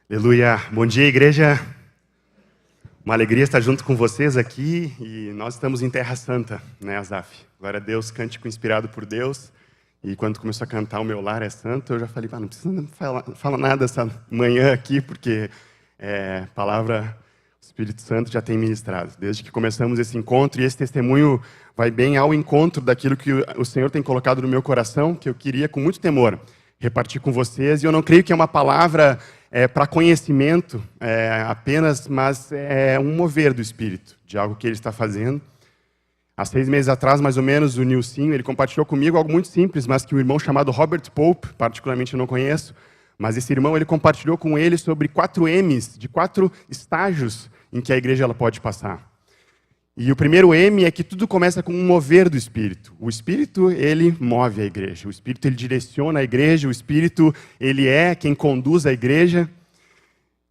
Aleluia. Bom dia, igreja. Uma alegria estar junto com vocês aqui e nós estamos em Terra Santa, né, Asaf? Glória a Deus, cântico inspirado por Deus. E quando começou a cantar O Meu Lar é Santo, eu já falei, não precisa falar nada essa manhã aqui, porque palavra, o Espírito Santo já tem ministrado. Desde que começamos esse encontro, e esse testemunho vai bem ao encontro daquilo que o Senhor tem colocado no meu coração, que eu queria com muito temor repartir com vocês. E eu não creio que é uma palavra para conhecimento apenas, mas é um mover do Espírito, de algo que Ele está fazendo. Há 6 meses atrás, mais ou menos, o Nilcinho, ele compartilhou comigo algo muito simples, mas que um irmão chamado Robert Pope, particularmente eu não conheço, mas esse irmão ele compartilhou com ele sobre 4 M's, de 4 estágios em que a igreja ela pode passar. E o primeiro M é que tudo começa com um mover do Espírito. O Espírito, ele move a igreja. O Espírito, ele direciona a igreja. O Espírito, ele é quem conduz a igreja.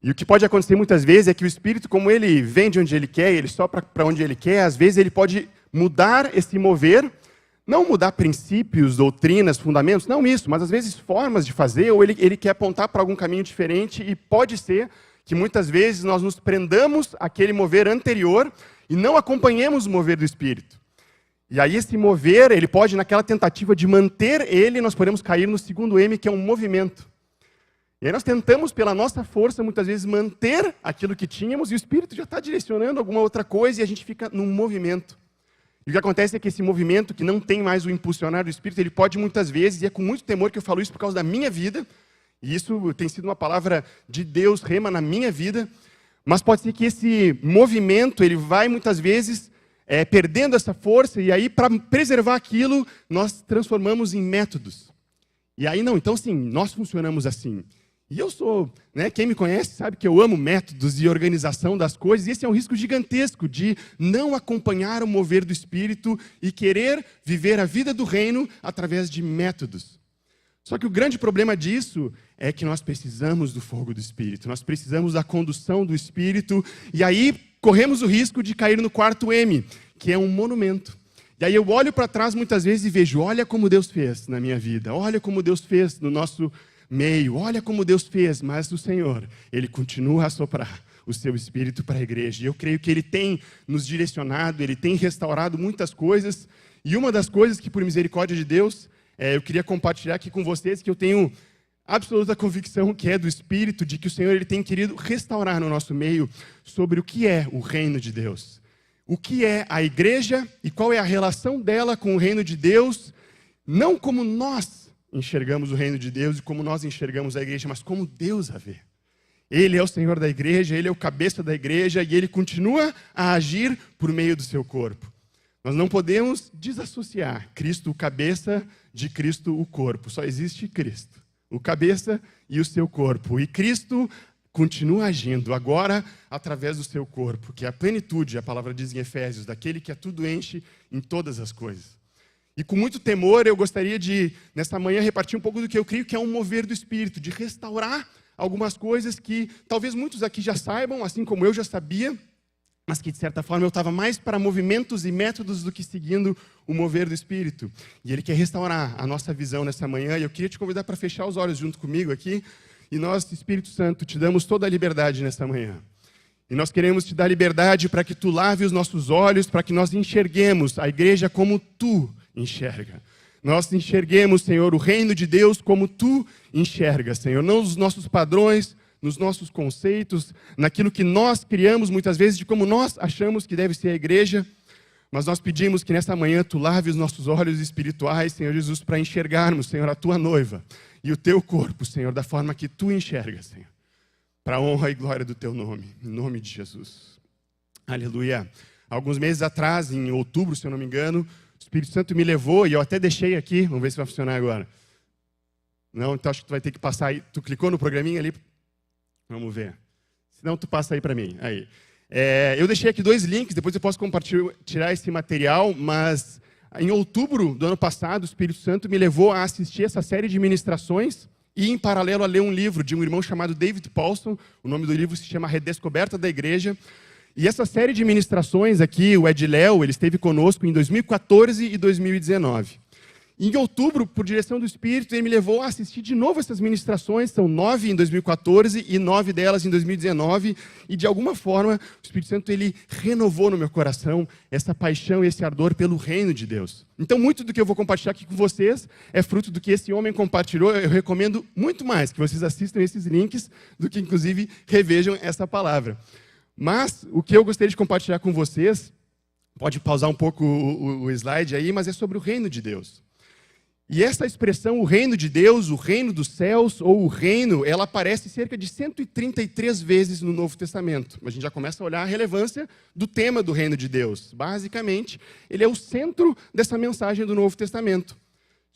E o que pode acontecer muitas vezes é que o Espírito, como ele vem de onde ele quer, ele sopra para onde ele quer, às vezes ele pode mudar esse mover, não mudar princípios, doutrinas, fundamentos, não isso, mas às vezes formas de fazer, ou ele quer apontar para algum caminho diferente, e pode ser que muitas vezes nós nos prendamos àquele mover anterior e não acompanhemos o mover do Espírito. E aí esse mover, ele pode, naquela tentativa de manter ele, nós podemos cair no segundo M, que é um movimento. E aí nós tentamos, pela nossa força, muitas vezes, manter aquilo que tínhamos, e o Espírito já está direcionando alguma outra coisa, e a gente fica num movimento. E o que acontece é que esse movimento, que não tem mais o impulsionar do Espírito, ele pode muitas vezes, e é com muito temor que eu falo isso por causa da minha vida, e isso tem sido uma palavra de Deus, rema na minha vida, mas pode ser que esse movimento, ele vai muitas vezes perdendo essa força, e aí para preservar aquilo, nós transformamos em métodos. E aí não, então sim, nós funcionamos assim. E eu sou, quem me conhece sabe que eu amo métodos e organização das coisas, e esse é um risco gigantesco de não acompanhar o mover do Espírito e querer viver a vida do reino através de métodos. Só que o grande problema disso é que nós precisamos do fogo do Espírito, nós precisamos da condução do Espírito, e aí corremos o risco de cair no 4º M, que é um monumento. E aí eu olho para trás muitas vezes e vejo, olha como Deus fez na minha vida, olha como Deus fez no nosso meio, olha como Deus fez, mas o Senhor, Ele continua a soprar o seu Espírito para a igreja. E eu creio que Ele tem nos direcionado, Ele tem restaurado muitas coisas, e uma das coisas que, por misericórdia de Deus, eu queria compartilhar aqui com vocês, que eu tenho absoluta convicção que é do Espírito, de que o Senhor ele tem querido restaurar no nosso meio sobre o que é o reino de Deus. O que é a igreja e qual é a relação dela com o reino de Deus, não como nós enxergamos o reino de Deus e como nós enxergamos a igreja, mas como Deus a vê. Ele é o Senhor da igreja, Ele é o cabeça da igreja e Ele continua a agir por meio do seu corpo. Nós não podemos desassociar Cristo, o cabeça, de Cristo, o corpo. Só existe Cristo, o cabeça e o seu corpo. E Cristo continua agindo agora através do seu corpo, que é a plenitude, a palavra diz em Efésios, daquele que a tudo enche em todas as coisas. E com muito temor eu gostaria de, nesta manhã, repartir um pouco do que eu creio que é um mover do Espírito, de restaurar algumas coisas que talvez muitos aqui já saibam, assim como eu já sabia, mas que, de certa forma, eu estava mais para movimentos e métodos do que seguindo o mover do Espírito. E Ele quer restaurar a nossa visão nessa manhã, e eu queria te convidar para fechar os olhos junto comigo aqui, e nós, Espírito Santo, te damos toda a liberdade nessa manhã. E nós queremos te dar liberdade para que tu lave os nossos olhos, para que nós enxerguemos a igreja como tu enxerga. Nós enxerguemos, Senhor, o reino de Deus como tu enxergas, Senhor, não os nossos padrões, nos nossos conceitos, naquilo que nós criamos muitas vezes, de como nós achamos que deve ser a igreja, mas nós pedimos que nessa manhã tu lave os nossos olhos espirituais, Senhor Jesus, para enxergarmos, Senhor, a tua noiva e o teu corpo, Senhor, da forma que tu enxergas, Senhor, para a honra e glória do teu nome, em nome de Jesus. Aleluia. Alguns meses atrás, em outubro, se eu não me engano, o Espírito Santo me levou, e eu até deixei aqui, vamos ver se vai funcionar agora. Não, então acho que tu vai ter que passar aí, tu clicou no programinha ali? Vamos ver. Senão tu passa aí para mim. Aí. Eu deixei aqui 2 links, depois eu posso compartilhar esse material, mas em outubro do ano passado, o Espírito Santo me levou a assistir essa série de ministrações e, em paralelo, a ler um livro de um irmão chamado David Paulson. O nome do livro se chama Redescoberta da Igreja. E essa série de ministrações aqui, o Ed Léo, ele esteve conosco em 2014 e 2019. Em outubro, por direção do Espírito, ele me levou a assistir de novo essas ministrações. São 9 em 2014 e 9 delas em 2019. E, de alguma forma, o Espírito Santo ele renovou no meu coração essa paixão e esse ardor pelo reino de Deus. Então, muito do que eu vou compartilhar aqui com vocês é fruto do que esse homem compartilhou. Eu recomendo muito mais que vocês assistam esses links do que, inclusive, revejam essa palavra. Mas, o que eu gostaria de compartilhar com vocês, pode pausar um pouco o slide aí, mas é sobre o reino de Deus. E essa expressão, o reino de Deus, o reino dos céus, ou o reino, ela aparece cerca de 133 vezes no Novo Testamento. A gente já começa a olhar a relevância do tema do reino de Deus. Basicamente, ele é o centro dessa mensagem do Novo Testamento.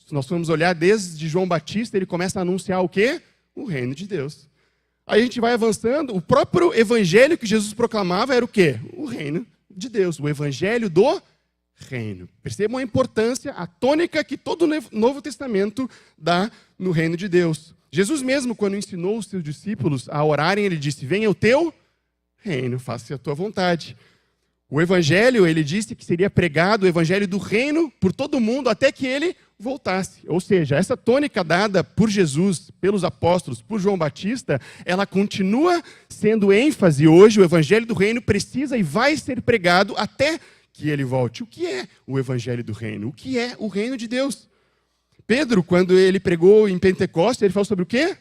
Se nós formos olhar desde João Batista, ele começa a anunciar o quê? O reino de Deus. Aí a gente vai avançando, o próprio evangelho que Jesus proclamava era o quê? O reino de Deus, o evangelho do reino. Percebam a importância, a tônica que todo o Novo Testamento dá no reino de Deus. Jesus mesmo, quando ensinou os seus discípulos a orarem, ele disse, venha o teu reino, faça a tua vontade. O evangelho, ele disse que seria pregado, o evangelho do reino, por todo mundo, até que ele voltasse. Ou seja, essa tônica dada por Jesus, pelos apóstolos, por João Batista, ela continua sendo ênfase hoje. O evangelho do reino precisa e vai ser pregado até que ele volte. O que é o evangelho do reino? O que é o reino de Deus? Pedro, quando ele pregou em Pentecostes, ele falou sobre o quê?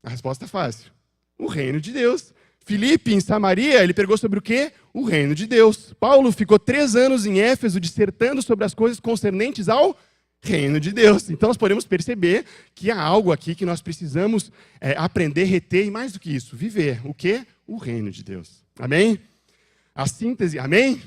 A resposta é fácil. O reino de Deus. Filipe, em Samaria, ele pregou sobre o quê? O reino de Deus. Paulo ficou 3 anos em Éfeso dissertando sobre as coisas concernentes ao reino de Deus. Então nós podemos perceber que há algo aqui que nós precisamos aprender, reter e mais do que isso, viver. O quê? O reino de Deus. Amém? A síntese, amém?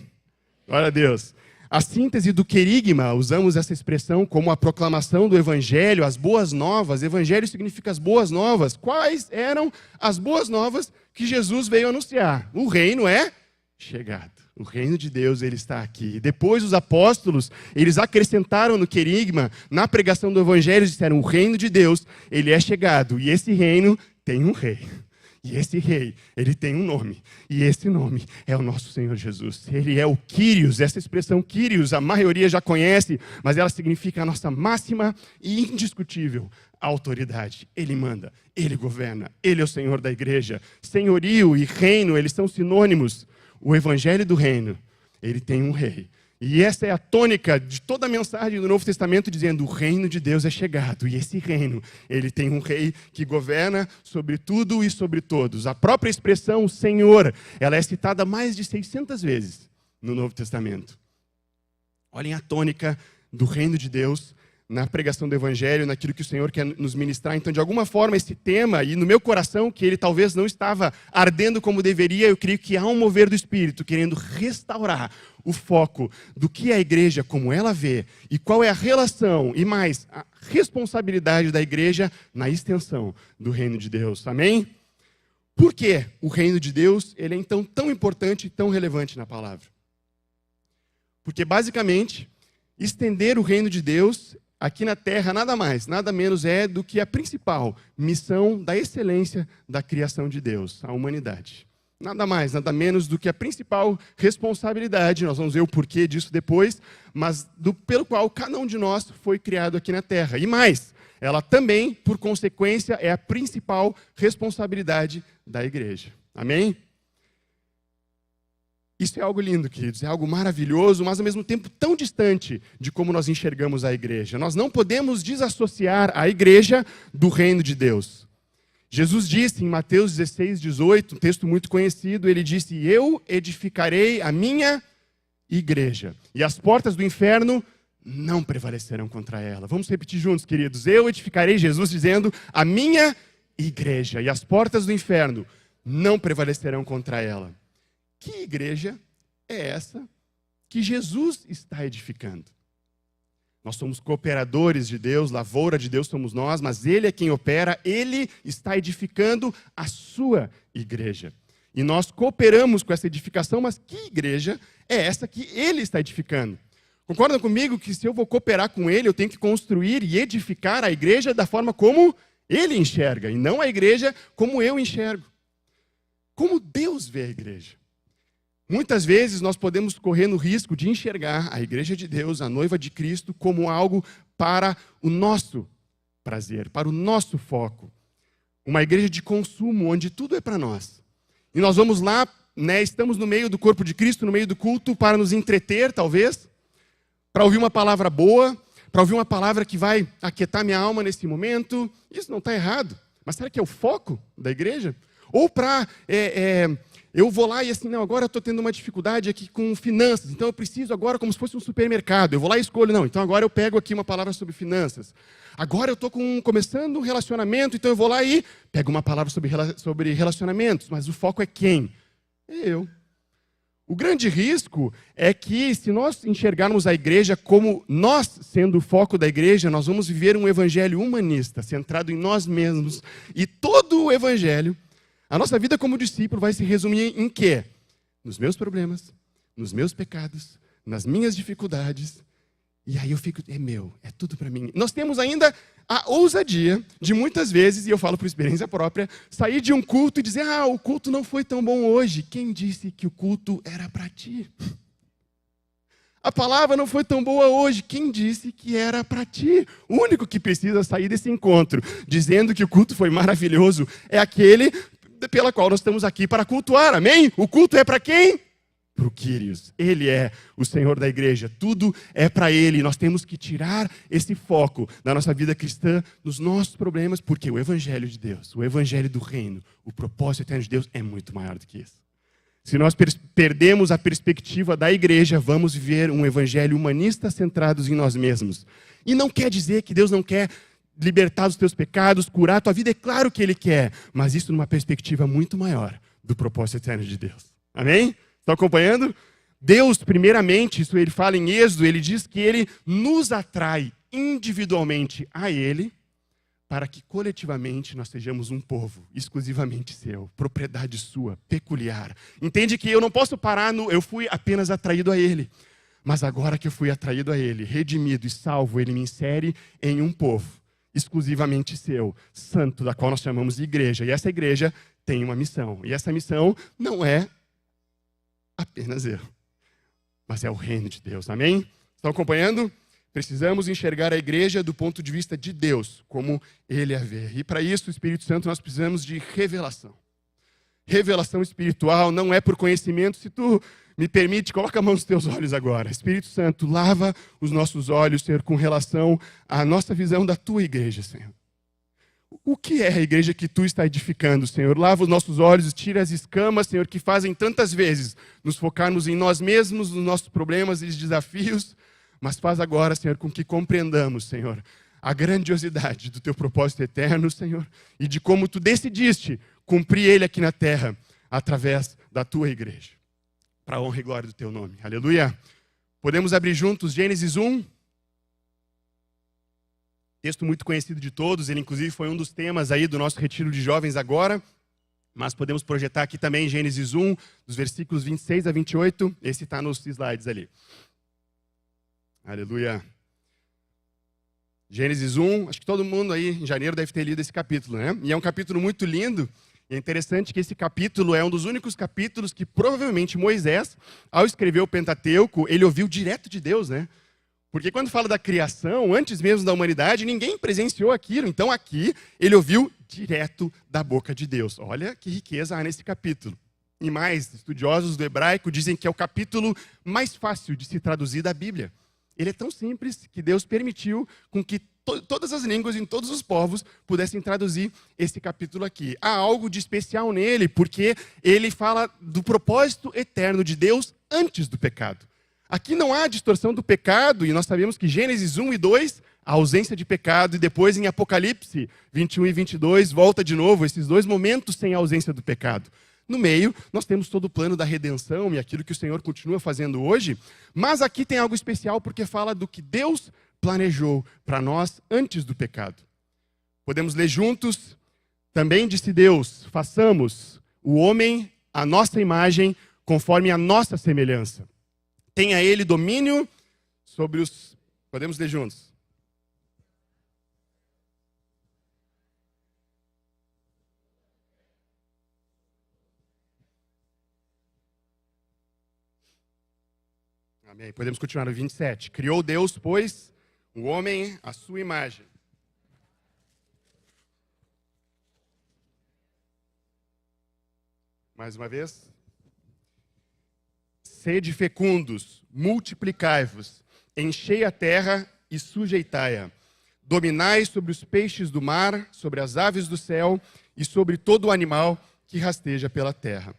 Glória a Deus. A síntese do querigma, usamos essa expressão como a proclamação do evangelho, as boas novas. Evangelho significa as boas novas. Quais eram as boas novas que Jesus veio anunciar? O reino é chegado. O reino de Deus, ele está aqui. E depois os apóstolos, eles acrescentaram no querigma, na pregação do evangelho, disseram, o reino de Deus, ele é chegado. E esse reino tem um rei. E esse rei, ele tem um nome. E esse nome é o nosso Senhor Jesus. Ele é o Kyrios. Essa expressão Kyrios, a maioria já conhece, mas ela significa a nossa máxima e indiscutível autoridade. Ele manda, ele governa, ele é o Senhor da igreja. Senhorio e reino, eles são sinônimos. O evangelho do reino, ele tem um rei. E essa é a tônica de toda a mensagem do Novo Testamento, dizendo, o reino de Deus é chegado. E esse reino, ele tem um rei que governa sobre tudo e sobre todos. A própria expressão Senhor, ela é citada mais de 600 vezes no Novo Testamento. Olhem a tônica do reino de Deus na pregação do evangelho, naquilo que o Senhor quer nos ministrar. Então, de alguma forma, esse tema, e no meu coração, que ele talvez não estava ardendo como deveria, eu creio que há um mover do Espírito, querendo restaurar o foco do que é a igreja, como ela vê, e qual é a relação, e mais, a responsabilidade da igreja na extensão do reino de Deus. Amém? Por que o reino de Deus ele é então tão importante e tão relevante na palavra? Porque, basicamente, estender o reino de Deus aqui na terra, nada mais, nada menos é do que a principal missão da excelência da criação de Deus, a humanidade. Nada mais, nada menos do que a principal responsabilidade, nós vamos ver o porquê disso depois, mas pelo qual cada um de nós foi criado aqui na terra. E mais, ela também, por consequência, é a principal responsabilidade da igreja. Amém? Isso é algo lindo, queridos, é algo maravilhoso, mas ao mesmo tempo tão distante de como nós enxergamos a igreja. Nós não podemos desassociar a igreja do reino de Deus. Jesus disse em Mateus 16, 18, um texto muito conhecido, ele disse, eu edificarei a minha igreja, e as portas do inferno não prevalecerão contra ela. Vamos repetir juntos, queridos. Eu edificarei, Jesus dizendo, a minha igreja, e as portas do inferno não prevalecerão contra ela. Que igreja é essa que Jesus está edificando? Nós somos cooperadores de Deus, lavoura de Deus somos nós, mas Ele é quem opera, Ele está edificando a sua igreja. E nós cooperamos com essa edificação, mas que igreja é essa que Ele está edificando? Concordam comigo que se eu vou cooperar com Ele, eu tenho que construir e edificar a igreja da forma como Ele enxerga, e não a igreja como eu enxergo. Como Deus vê a igreja. Muitas vezes nós podemos correr no risco de enxergar a igreja de Deus, a noiva de Cristo, como algo para o nosso prazer, para o nosso foco. Uma igreja de consumo, onde tudo é para nós. E nós vamos lá, né, estamos no meio do corpo de Cristo, no meio do culto, para nos entreter, talvez, para ouvir uma palavra boa, para ouvir uma palavra que vai aquietar minha alma nesse momento. Isso não está errado. Mas será que é o foco da igreja? Ou para... eu vou lá e assim, não, agora eu estou tendo uma dificuldade aqui com finanças, então eu preciso agora como se fosse um supermercado. Eu vou lá e escolho, não, então agora eu pego aqui uma palavra sobre finanças. Agora eu estou começando um relacionamento, então eu vou lá e pego uma palavra sobre relacionamentos. Mas o foco é quem? É eu. O grande risco é que, se nós enxergarmos a igreja como nós sendo o foco da igreja, nós vamos viver um evangelho humanista, centrado em nós mesmos. E todo o evangelho, a nossa vida como discípulo vai se resumir em quê? Nos meus problemas, nos meus pecados, nas minhas dificuldades. E aí eu fico, é meu, é tudo para mim. Nós temos ainda a ousadia de muitas vezes, e eu falo por experiência própria, sair de um culto e dizer, o culto não foi tão bom hoje. Quem disse que o culto era para ti? A palavra não foi tão boa hoje. Quem disse que era para ti? O único que precisa sair desse encontro dizendo que o culto foi maravilhoso é aquele pela qual nós estamos aqui para cultuar, amém? O culto é para quem? Para o Quírios. Ele é o Senhor da igreja, tudo é para Ele. Nós temos que tirar esse foco da nossa vida cristã, dos nossos problemas, porque o Evangelho de Deus, o Evangelho do Reino, o propósito eterno de Deus é muito maior do que isso. Se nós perdemos a perspectiva da igreja, vamos viver um Evangelho humanista centrados em nós mesmos. E não quer dizer que Deus não quer libertar dos teus pecados, curar a tua vida, é claro que Ele quer, mas isso numa perspectiva muito maior do propósito eterno de Deus. Amém? Estão acompanhando? Deus, primeiramente, isso Ele fala em Êxodo, Ele diz que Ele nos atrai individualmente a Ele, para que coletivamente nós sejamos um povo exclusivamente seu, propriedade sua, peculiar. Entende que eu não posso parar no eu fui apenas atraído a Ele, mas agora que eu fui atraído a Ele, redimido e salvo, Ele me insere em um povo exclusivamente seu, santo, da qual nós chamamos de igreja. E essa igreja tem uma missão. E essa missão não é apenas eu, mas é o reino de Deus. Amém? Estão acompanhando? Precisamos enxergar a igreja do ponto de vista de Deus, como Ele a vê. E para isso, o Espírito Santo, nós precisamos de revelação. Revelação espiritual não é por conhecimento. Se tu me permite, coloca a mão nos teus olhos agora. Espírito Santo, lava os nossos olhos, Senhor, com relação à nossa visão da tua igreja, Senhor. O que é a igreja que tu está edificando, Senhor? Lava os nossos olhos, tira as escamas, Senhor, que fazem tantas vezes nos focarmos em nós mesmos, nos nossos problemas e desafios, mas faz agora, Senhor, com que compreendamos, Senhor, a grandiosidade do teu propósito eterno, Senhor, e de como tu decidiste cumprir ele aqui na terra, através da tua igreja. Para a honra e glória do teu nome. Aleluia. Podemos abrir juntos Gênesis 1. Texto muito conhecido de todos, ele inclusive foi um dos temas aí do nosso retiro de jovens agora, mas podemos projetar aqui também Gênesis 1, dos versículos 26 a 28, esse está nos slides ali. Aleluia. Gênesis 1, acho que todo mundo aí em janeiro deve ter lido esse capítulo, né? E é um capítulo muito lindo, e é interessante que esse capítulo é um dos únicos capítulos que provavelmente Moisés, ao escrever o Pentateuco, ele ouviu direto de Deus, né? Porque quando fala da criação, antes mesmo da humanidade, ninguém presenciou aquilo. Então aqui, ele ouviu direto da boca de Deus. Olha que riqueza há nesse capítulo. E mais, estudiosos do hebraico dizem que é o capítulo mais fácil de se traduzir da Bíblia. Ele é tão simples que Deus permitiu com que todas as línguas em todos os povos pudessem traduzir esse capítulo aqui. Há algo de especial nele, porque ele fala do propósito eterno de Deus antes do pecado. Aqui não há distorção do pecado, e nós sabemos que Gênesis 1 e 2, a ausência de pecado, e depois em Apocalipse 21 e 22, volta de novo, esses dois momentos sem a ausência do pecado. No meio, nós temos todo o plano da redenção e aquilo que o Senhor continua fazendo hoje, mas aqui tem algo especial porque fala do que Deus planejou para nós antes do pecado. Podemos ler juntos? Também disse Deus, façamos o homem à nossa imagem, conforme a nossa semelhança. Tenha ele domínio sobre os... Podemos ler juntos? Amém. Podemos continuar no 27. Criou Deus, pois, O homem, à sua imagem. Mais uma vez. Sede fecundos, multiplicai-vos, enchei a terra e sujeitai-a. Dominai sobre os peixes do mar, sobre as aves do céu e sobre todo o animal que rasteja pela terra.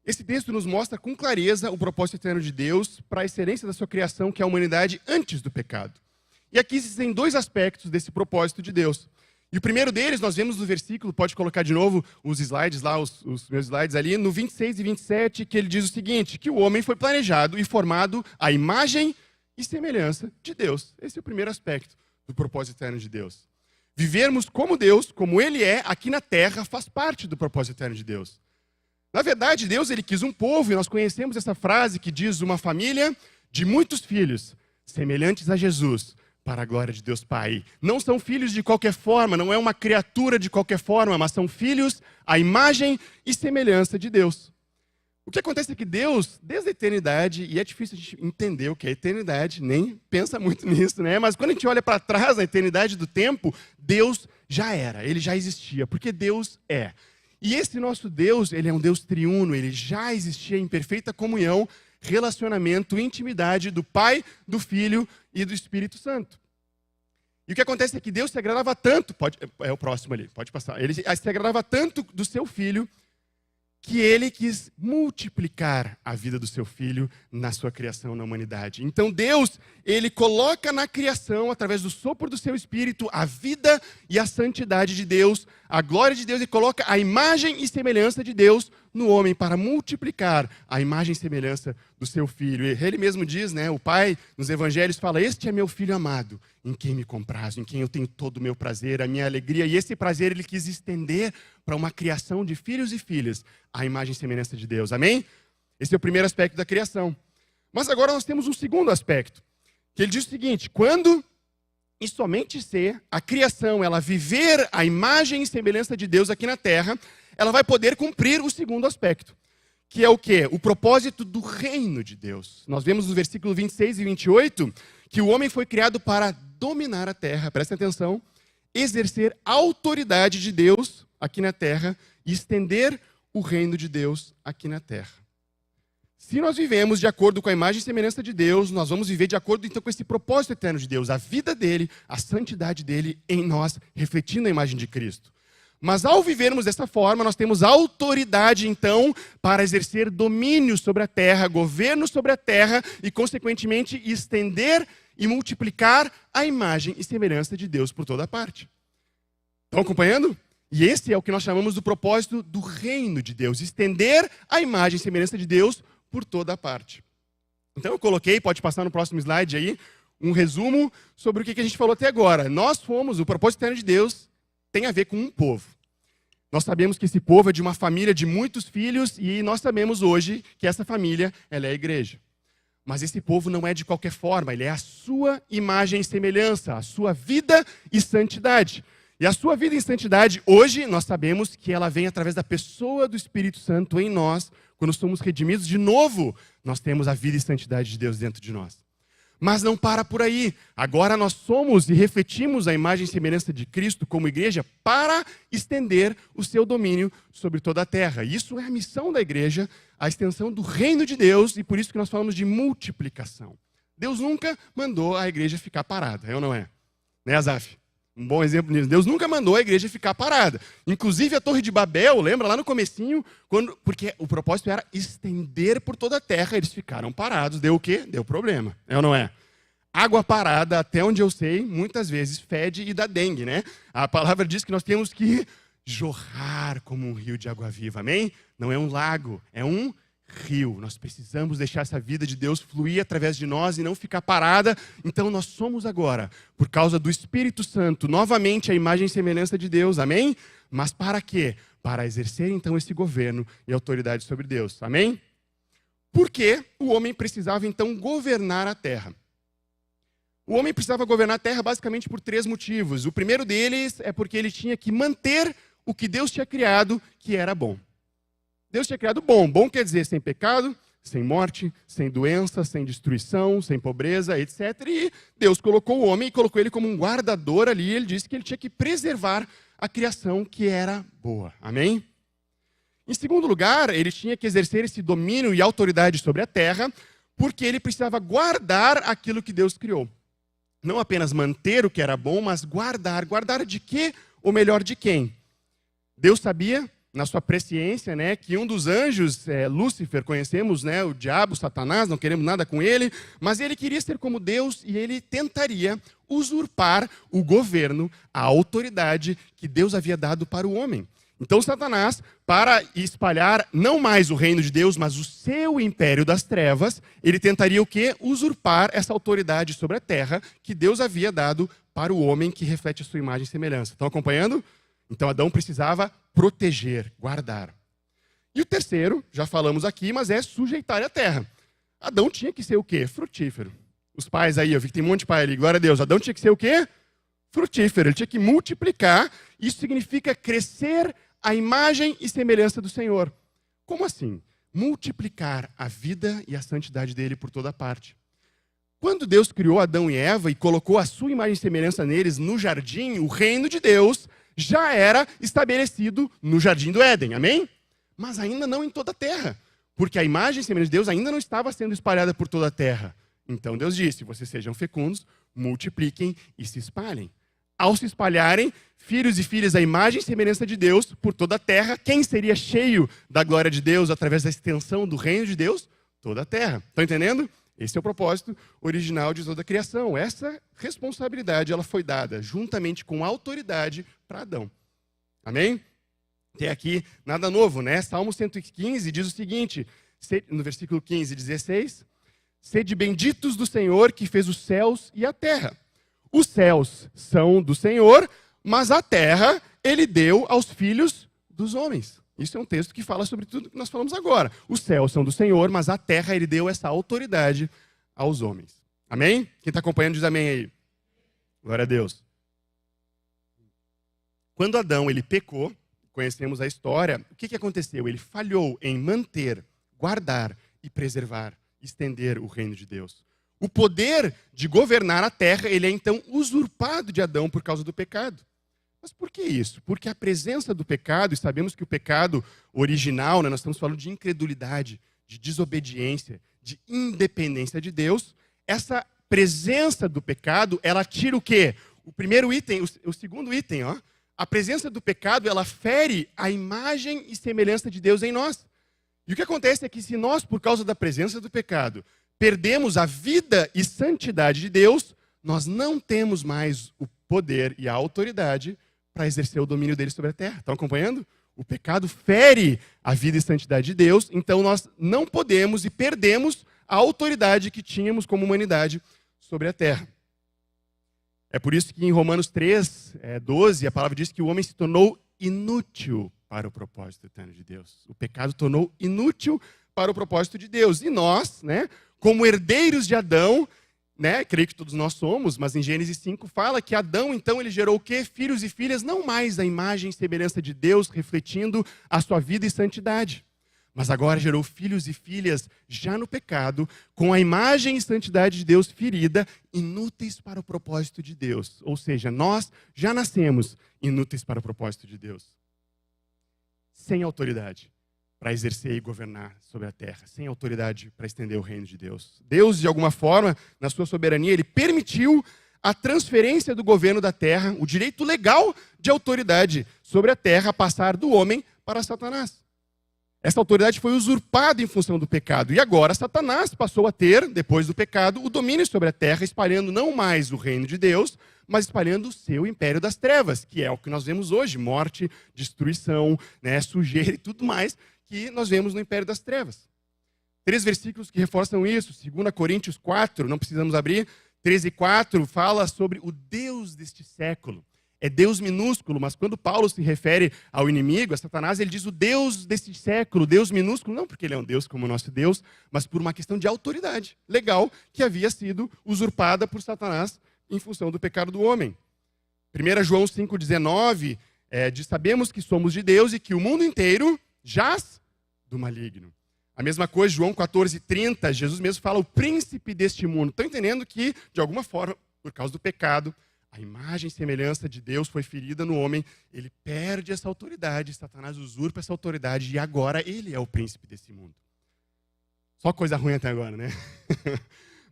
Esse texto nos mostra com clareza o propósito eterno de Deus para a excelência da sua criação, que é a humanidade antes do pecado. E aqui existem dois aspectos desse propósito de Deus. E o primeiro deles, nós vemos no versículo, pode colocar de novo os slides lá, os meus slides ali, no 26 e 27, que ele diz o seguinte, que o homem foi planejado e formado à imagem e semelhança de Deus. Esse é o primeiro aspecto do propósito eterno de Deus. Vivermos como Deus, como Ele é, aqui na terra, faz parte do propósito eterno de Deus. Na verdade, Deus ele quis um povo, e nós conhecemos essa frase que diz uma família de muitos filhos, semelhantes a Jesus, para a glória de Deus Pai. Não são filhos de qualquer forma, não é uma criatura de qualquer forma, mas são filhos à imagem e semelhança de Deus. O que acontece é que Deus, desde a eternidade, e é difícil a gente entender o que é eternidade, nem pensa muito nisso, né? Mas quando a gente olha para trás, na eternidade do tempo, Deus já era, Ele já existia, porque Deus é. E esse nosso Deus, Ele é um Deus triuno, Ele já existia em perfeita comunhão, relacionamento, intimidade do Pai, do Filho e do Espírito Santo. E o que acontece é que Deus se agradava tanto, é o próximo ali, pode passar, Ele se agradava tanto do seu Filho, que Ele quis multiplicar a vida do seu Filho na sua criação na humanidade. Então Deus, Ele coloca na criação, através do sopro do seu Espírito, a vida e a santidade de Deus, a glória de Deus, e coloca a imagem e semelhança de Deus no homem para multiplicar a imagem e semelhança do seu Filho. E Ele mesmo diz, né, o Pai, nos Evangelhos, fala, este é meu Filho amado, em quem me comprazo, em quem eu tenho todo o meu prazer, a minha alegria. E esse prazer Ele quis estender para uma criação de filhos e filhas, a imagem e semelhança de Deus. Amém? Esse é o primeiro aspecto da criação. Mas agora nós temos um segundo aspecto, que Ele diz o seguinte, quando e somente se a criação ela viver a imagem e semelhança de Deus aqui na terra, ela vai poder cumprir o segundo aspecto, que é o quê? O propósito do reino de Deus. Nós vemos no versículo 26 e 28 que o homem foi criado para dominar a terra, presta atenção, exercer a autoridade de Deus aqui na terra e estender o reino de Deus aqui na terra. Se nós vivemos de acordo com a imagem e semelhança de Deus, nós vamos viver de acordo então com esse propósito eterno de Deus, a vida dele, a santidade dele em nós, refletindo a imagem de Cristo. Mas ao vivermos dessa forma, nós temos autoridade, então, para exercer domínio sobre a terra, governo sobre a terra e, consequentemente, estender e multiplicar a imagem e semelhança de Deus por toda parte. Estão acompanhando? E esse é o que nós chamamos do propósito do reino de Deus, estender a imagem e semelhança de Deus por toda parte. Então eu coloquei, pode passar no próximo slide aí, um resumo sobre o que a gente falou até agora. O propósito eterno de Deus tem a ver com um povo. Nós sabemos que esse povo é de uma família de muitos filhos e nós sabemos hoje que essa família ela é a igreja. Mas esse povo não é de qualquer forma, ele é a sua imagem e semelhança, a sua vida e santidade. E a sua vida em santidade, hoje, nós sabemos que ela vem através da pessoa do Espírito Santo em nós. Quando somos redimidos, de novo, nós temos a vida e santidade de Deus dentro de nós. Mas não para por aí. Agora nós somos e refletimos a imagem e semelhança de Cristo como igreja para estender o seu domínio sobre toda a terra. Isso é a missão da igreja, a extensão do reino de Deus, e por isso que nós falamos de multiplicação. Deus nunca mandou a igreja ficar parada, é ou não é? Né, Azaf? Um bom exemplo nisso. Deus nunca mandou a igreja ficar parada. Inclusive a Torre de Babel, lembra lá no comecinho, porque o propósito era estender por toda a terra, eles ficaram parados. Deu o quê? Deu problema. É ou não é? Água parada, até onde eu sei, muitas vezes fede e dá dengue, né? A palavra diz que nós temos que jorrar como um rio de água viva, amém? Não é um lago, é um rio. Nós precisamos deixar essa vida de Deus fluir através de nós e não ficar parada. Então nós somos agora, por causa do Espírito Santo, novamente a imagem e semelhança de Deus, amém? Mas para quê? Para exercer então esse governo e autoridade sobre Deus, amém? Porque o homem precisava então governar a terra. O homem precisava governar a terra basicamente por 3 motivos. O primeiro deles é porque ele tinha que manter o que Deus tinha criado, que era bom. Deus tinha criado bom. Bom quer dizer sem pecado, sem morte, sem doença, sem destruição, sem pobreza, etc. E Deus colocou o homem e colocou ele como um guardador ali. Ele disse que ele tinha que preservar a criação que era boa. Amém? Em segundo lugar, ele tinha que exercer esse domínio e autoridade sobre a terra, porque ele precisava guardar aquilo que Deus criou. Não apenas manter o que era bom, mas guardar. Guardar de quê? Ou melhor, de quem? Deus sabia, na sua presciência, né, que um dos anjos, Lúcifer, conhecemos, né, o diabo, Satanás, não queremos nada com ele, mas ele queria ser como Deus e ele tentaria usurpar o governo, a autoridade que Deus havia dado para o homem. Então Satanás, para espalhar não mais o reino de Deus, mas o seu império das trevas, ele tentaria o quê? Usurpar essa autoridade sobre a terra que Deus havia dado para o homem que reflete a sua imagem e semelhança. Estão acompanhando? Então Adão precisava proteger, guardar. E o terceiro, já falamos aqui, mas é sujeitar a terra. Adão tinha que ser o quê? Frutífero. Os pais aí, eu vi que tem um monte de pai ali, glória a Deus. Adão tinha que ser o quê? Frutífero. Ele tinha que multiplicar. Isso significa crescer a imagem e semelhança do Senhor. Como assim? Multiplicar a vida e a santidade dele por toda parte. Quando Deus criou Adão e Eva e colocou a sua imagem e semelhança neles no jardim, o reino de Deus já era estabelecido no jardim do Éden, amém? Mas ainda não em toda a terra, porque a imagem e semelhança de Deus ainda não estava sendo espalhada por toda a terra. Então Deus disse, vocês sejam fecundos, multipliquem e se espalhem. Ao se espalharem, filhos e filhas da imagem e semelhança de Deus por toda a terra, quem seria cheio da glória de Deus através da extensão do reino de Deus? Toda a terra. Estão entendendo? Esse é o propósito original de toda a criação. Essa responsabilidade ela foi dada juntamente com a autoridade para Adão. Amém? Tem aqui nada novo, né? Salmo 115 diz o seguinte, no versículo 15 e 16, sede benditos do Senhor que fez os céus e a terra. Os céus são do Senhor, mas a terra ele deu aos filhos dos homens. Isso é um texto que fala sobre tudo que nós falamos agora. Os céus são do Senhor, mas a terra ele deu essa autoridade aos homens. Amém? Quem está acompanhando diz amém aí. Glória a Deus. Quando Adão ele pecou, conhecemos a história, o que aconteceu? Ele falhou em manter, guardar e preservar, estender o reino de Deus. O poder de governar a terra, ele é então usurpado de Adão por causa do pecado. Mas por que isso? Porque a presença do pecado, e sabemos que o pecado original, né, nós estamos falando de incredulidade, de desobediência, de independência de Deus, essa presença do pecado, ela tira o quê? O primeiro item, o segundo item, ó, a presença do pecado, ela fere a imagem e semelhança de Deus em nós. E o que acontece é que se nós, por causa da presença do pecado, perdemos a vida e santidade de Deus, nós não temos mais o poder e a autoridade para exercer o domínio dele sobre a terra. Estão acompanhando? O pecado fere a vida e santidade de Deus, então nós não podemos e perdemos a autoridade que tínhamos como humanidade sobre a terra. É por isso que em Romanos 3, 12, a palavra diz que o homem se tornou inútil para o propósito eterno de Deus. O pecado tornou inútil para o propósito de Deus. E nós, né, como herdeiros de Adão, né, creio que todos nós somos, mas em Gênesis 5 fala que Adão, então, ele gerou o quê? Filhos e filhas, não mais a imagem e semelhança de Deus, refletindo a sua vida e santidade. Mas agora gerou filhos e filhas já no pecado, com a imagem e santidade de Deus ferida, inúteis para o propósito de Deus. Ou seja, nós já nascemos inúteis para o propósito de Deus. Sem autoridade para exercer e governar sobre a terra, sem autoridade para estender o reino de Deus. Deus, de alguma forma, na sua soberania, ele permitiu a transferência do governo da terra, o direito legal de autoridade sobre a terra passar do homem para Satanás. Essa autoridade foi usurpada em função do pecado. E agora Satanás passou a ter, depois do pecado, o domínio sobre a terra, espalhando não mais o reino de Deus, mas espalhando o seu império das trevas, que é o que nós vemos hoje, morte, destruição, né, sujeira e tudo mais, que nós vemos no império das trevas. 3 versículos que reforçam isso. 2 Coríntios 4, não precisamos abrir, 13:4, fala sobre o Deus deste século. É Deus minúsculo, mas quando Paulo se refere ao inimigo, a Satanás, ele diz o Deus deste século, Deus minúsculo, não porque ele é um Deus como o nosso Deus, mas por uma questão de autoridade legal que havia sido usurpada por Satanás em função do pecado do homem. 1 João 5,19 diz, sabemos que somos de Deus e que o mundo inteiro jaz do maligno. A mesma coisa, João 14:30, Jesus mesmo fala o príncipe deste mundo. Estão entendendo que, de alguma forma, por causa do pecado, a imagem e semelhança de Deus foi ferida no homem, ele perde essa autoridade, Satanás usurpa essa autoridade e agora ele é o príncipe desse mundo. Só coisa ruim até agora, né?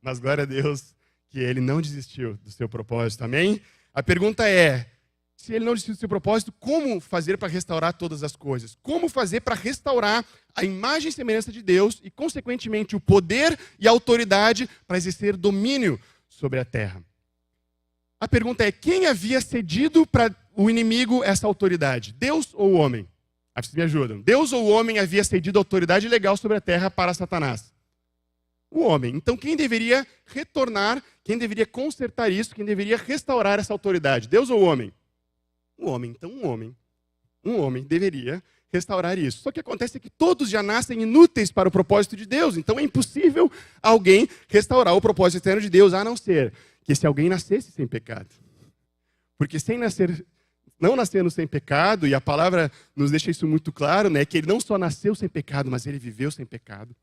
Mas glória a Deus que ele não desistiu do seu propósito, amém? A pergunta é, se ele não desistiu do seu propósito, como fazer para restaurar todas as coisas? Como fazer para restaurar a imagem e semelhança de Deus e, consequentemente, o poder e a autoridade para exercer domínio sobre a terra? A pergunta é, quem havia cedido para o inimigo essa autoridade? Deus ou o homem? Vocês me ajudam. Deus ou o homem havia cedido a autoridade legal sobre a terra para Satanás? O homem. Então, quem deveria retornar, quem deveria consertar isso, quem deveria restaurar essa autoridade? Deus ou o homem? O homem. Então, um homem deveria restaurar isso. Só que acontece que todos já nascem inúteis para o propósito de Deus. Então, é impossível alguém restaurar o propósito eterno de Deus, a não ser que se alguém nascesse sem pecado. Porque não nascendo sem pecado, e a palavra nos deixa isso muito claro, né, que ele não só nasceu sem pecado, mas ele viveu sem pecado.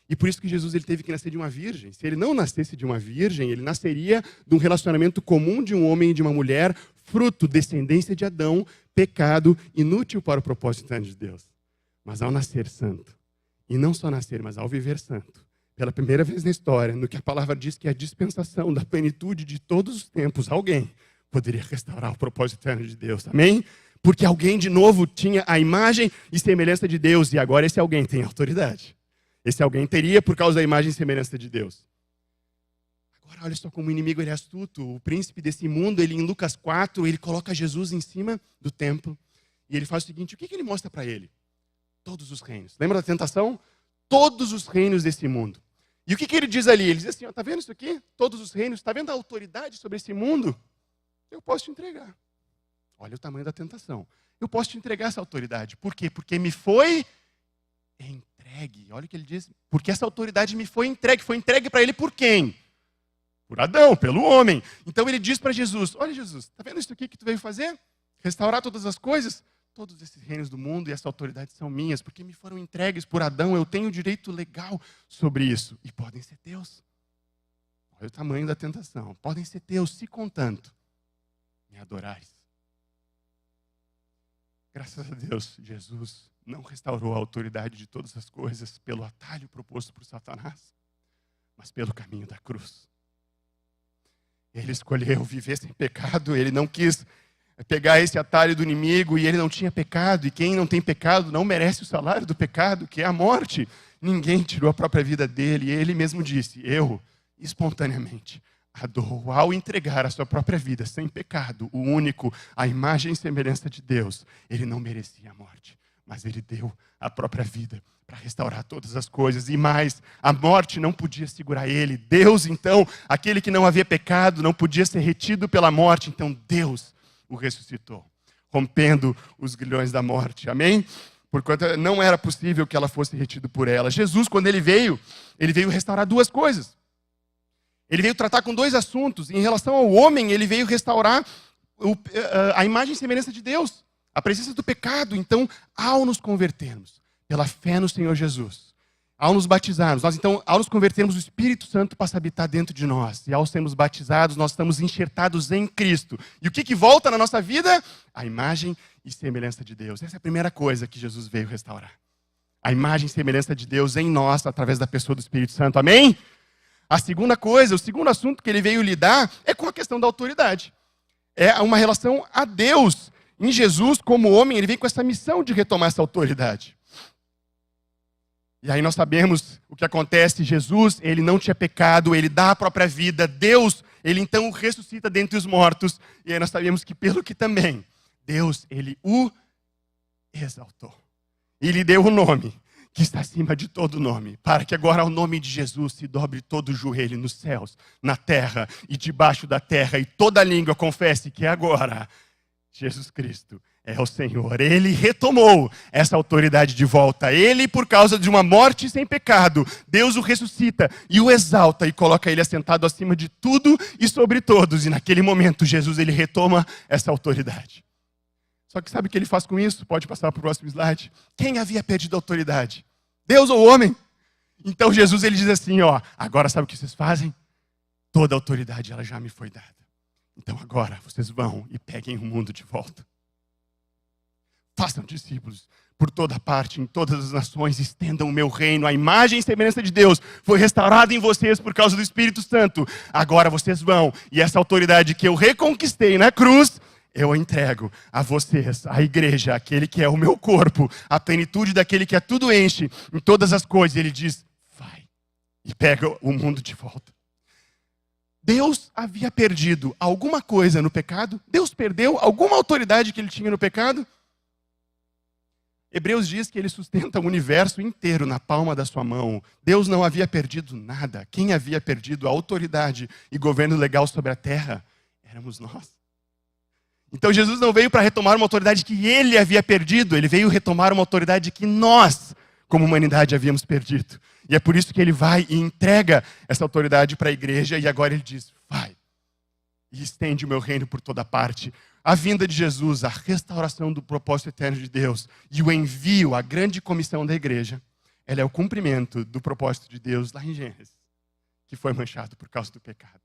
E por isso que Jesus ele teve que nascer de uma virgem. Se ele não nascesse de uma virgem, ele nasceria de um relacionamento comum de um homem e de uma mulher, fruto, descendência de Adão, pecado, inútil para o propósito eterno de Deus. Mas ao nascer santo, e não só nascer, mas ao viver santo, pela primeira vez na história, no que a palavra diz que é a dispensação da plenitude de todos os tempos, alguém poderia restaurar o propósito eterno de Deus, amém? Porque alguém de novo tinha a imagem e semelhança de Deus, e agora esse alguém tem autoridade. Esse alguém teria por causa da imagem e semelhança de Deus. Agora olha só como o inimigo ele é astuto, o príncipe desse mundo, ele em Lucas 4, ele coloca Jesus em cima do templo, e ele faz o seguinte, o que ele mostra para ele? Todos os reinos. Lembra da tentação? Todos os reinos desse mundo. E o que ele diz ali? Ele diz assim, está vendo isso aqui? Todos os reinos, está vendo a autoridade sobre esse mundo? Eu posso te entregar. Olha o tamanho da tentação. Eu posso te entregar essa autoridade. Por quê? Porque me foi entregue. Olha o que ele diz. Porque essa autoridade me foi entregue. Foi entregue para ele por quem? Por Adão, pelo homem. Então ele diz para Jesus, olha Jesus, está vendo isso aqui que tu veio fazer? Restaurar todas as coisas? Todos esses reinos do mundo e essa autoridade são minhas, porque me foram entregues por Adão, eu tenho direito legal sobre isso. E podem ser teus. Olha o tamanho da tentação. Podem ser teus, se contanto me adorares. Graças a Deus, Jesus não restaurou a autoridade de todas as coisas pelo atalho proposto por Satanás, mas pelo caminho da cruz. Ele escolheu viver sem pecado, ele não quis pegar esse atalho do inimigo e ele não tinha pecado, e quem não tem pecado não merece o salário do pecado, que é a morte. Ninguém tirou a própria vida dele, e ele mesmo disse, eu, espontaneamente, a dou ao entregar a sua própria vida sem pecado, o único, a imagem e semelhança de Deus. Ele não merecia a morte, mas ele deu a própria vida para restaurar todas as coisas. E mais, a morte não podia segurar ele. Deus, então, aquele que não havia pecado, não podia ser retido pela morte. Então Deus o ressuscitou, rompendo os grilhões da morte. Amém? Porquanto não era possível que ela fosse retida por ela. Jesus, quando ele veio restaurar duas coisas. Ele veio tratar com dois assuntos. Em relação ao homem, ele veio restaurar a imagem e semelhança de Deus, a presença do pecado. Então, ao nos convertermos, pela fé no Senhor Jesus, ao nos batizarmos, ao nos convertermos, o Espírito Santo passa a habitar dentro de nós. E ao sermos batizados, nós estamos enxertados em Cristo. E o que volta na nossa vida? A imagem e semelhança de Deus. Essa é a primeira coisa que Jesus veio restaurar. A imagem e semelhança de Deus em nós, através da pessoa do Espírito Santo. Amém? A segunda coisa, o segundo assunto que ele veio lidar é com a questão da autoridade. É uma relação a Deus. Em Jesus, como homem, ele vem com essa missão de retomar essa autoridade. E aí nós sabemos o que acontece. Jesus, ele não tinha pecado, ele dá a própria vida. Deus, ele então o ressuscita dentre os mortos. E aí nós sabemos que pelo que também, Deus, ele o exaltou. E lhe deu o nome que está acima de todo nome, para que agora ao nome de Jesus se dobre todo o joelho nos céus, na terra e debaixo da terra, e toda língua confesse que agora Jesus Cristo é o Senhor. Ele retomou essa autoridade de volta. Ele, por causa de uma morte sem pecado, Deus o ressuscita e o exalta e coloca ele assentado acima de tudo e sobre todos. E naquele momento Jesus ele retoma essa autoridade. Só que sabe o que ele faz com isso? Pode passar para o próximo slide. Quem havia perdido a autoridade? Deus ou o homem? Então Jesus ele diz assim, ó, agora sabe o que vocês fazem? Toda a autoridade ela já me foi dada. Então agora vocês vão e peguem o mundo de volta. Façam discípulos por toda parte, em todas as nações, estendam o meu reino. A imagem e semelhança de Deus foi restaurada em vocês por causa do Espírito Santo. Agora vocês vão, e essa autoridade que eu reconquistei na cruz, eu entrego a vocês, a igreja, aquele que é o meu corpo, a plenitude daquele que a tudo enche, em todas as coisas. Ele diz, vai, e pega o mundo de volta. Deus havia perdido alguma coisa no pecado? Deus perdeu alguma autoridade que ele tinha no pecado? Hebreus diz que ele sustenta o universo inteiro na palma da sua mão. Deus não havia perdido nada. Quem havia perdido a autoridade e governo legal sobre a terra éramos nós. Então Jesus não veio para retomar uma autoridade que ele havia perdido, ele veio retomar uma autoridade que nós, como humanidade, havíamos perdido. E é por isso que ele vai e entrega essa autoridade para a igreja, e agora ele diz, vai, e estende o meu reino por toda parte. A vinda de Jesus, a restauração do propósito eterno de Deus e o envio, a grande comissão da igreja, ela é o cumprimento do propósito de Deus lá em Gênesis, que foi manchado por causa do pecado.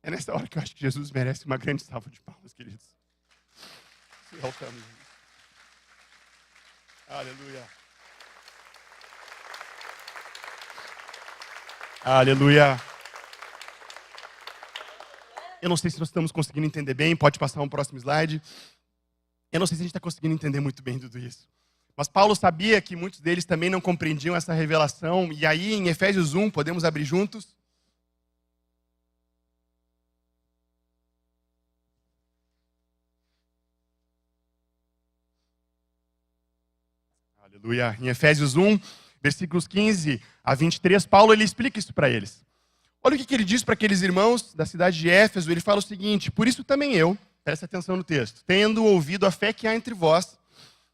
É nessa hora que eu acho que Jesus merece uma grande salva de palmas, queridos. Se voltamos. Aleluia. Aleluia. Eu não sei se nós estamos conseguindo entender bem, pode passar um próximo slide. Eu não sei se a gente está conseguindo entender muito bem tudo isso. Mas Paulo sabia que muitos deles também não compreendiam essa revelação. E aí em Efésios 1, podemos abrir juntos? Aleluia. Em Efésios 1, versículos 15 a 23, Paulo ele explica isso para eles. Olha o que ele diz para aqueles irmãos da cidade de Éfeso. Ele fala o seguinte, por isso também eu, presta atenção no texto, tendo ouvido a fé que há entre vós,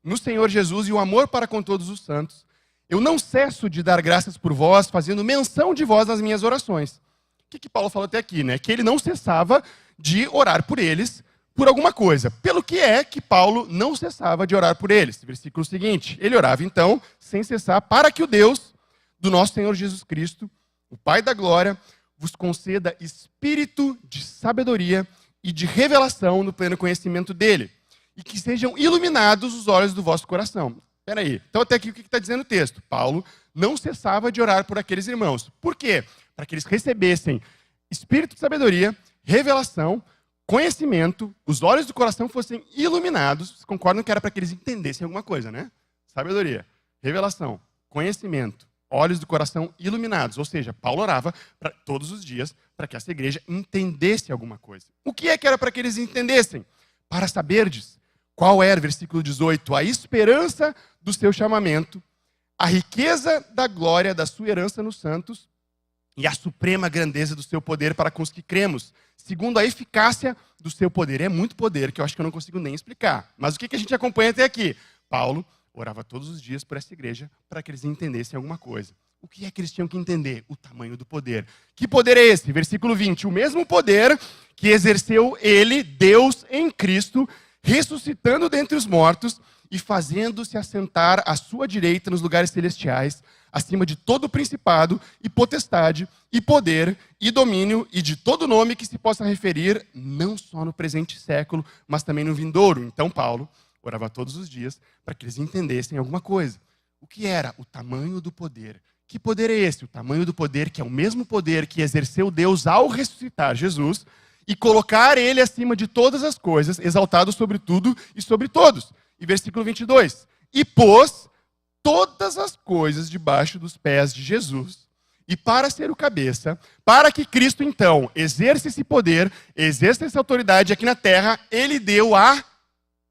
no Senhor Jesus e o amor para com todos os santos, eu não cesso de dar graças por vós, fazendo menção de vós nas minhas orações. O que Paulo falou até aqui, né? Que ele não cessava de orar por eles, por alguma coisa. Pelo que é que Paulo não cessava de orar por eles? Versículo seguinte, ele orava então, sem cessar, para que o Deus do nosso Senhor Jesus Cristo, o Pai da glória, vos conceda espírito de sabedoria e de revelação no pleno conhecimento dele, e que sejam iluminados os olhos do vosso coração. Espera aí. Então até aqui o que está dizendo o texto? Paulo não cessava de orar por aqueles irmãos. Por quê? Para que eles recebessem espírito de sabedoria, revelação, conhecimento, os olhos do coração fossem iluminados. Vocês concordam que era para que eles entendessem alguma coisa, né? Sabedoria, revelação, conhecimento, olhos do coração iluminados. Ou seja, Paulo orava todos os dias para que essa igreja entendesse alguma coisa. O que é que era para que eles entendessem? Para saberdes qual era, versículo 18, a esperança do seu chamamento, a riqueza da glória da sua herança nos santos e a suprema grandeza do seu poder para com os que cremos, segundo a eficácia do seu poder. É muito poder que eu acho que eu não consigo nem explicar. Mas o que a gente acompanha até aqui? Paulo orava todos os dias por essa igreja para que eles entendessem alguma coisa. O que é que eles tinham que entender? O tamanho do poder. Que poder é esse? Versículo 20. O mesmo poder que exerceu ele, Deus em Cristo, ressuscitando dentre os mortos e fazendo-se assentar à sua direita nos lugares celestiais, acima de todo principado e potestade e poder e domínio e de todo nome que se possa referir, não só no presente século, mas também no vindouro. Então Paulo orava todos os dias para que eles entendessem alguma coisa. O que era? O tamanho do poder. Que poder é esse? O tamanho do poder, que é o mesmo poder que exerceu Deus ao ressuscitar Jesus e colocar ele acima de todas as coisas, exaltado sobre tudo e sobre todos. E versículo 22. E pôs todas as coisas debaixo dos pés de Jesus. E para ser o cabeça, para que Cristo então exerça esse poder, exerça essa autoridade aqui na terra, ele deu a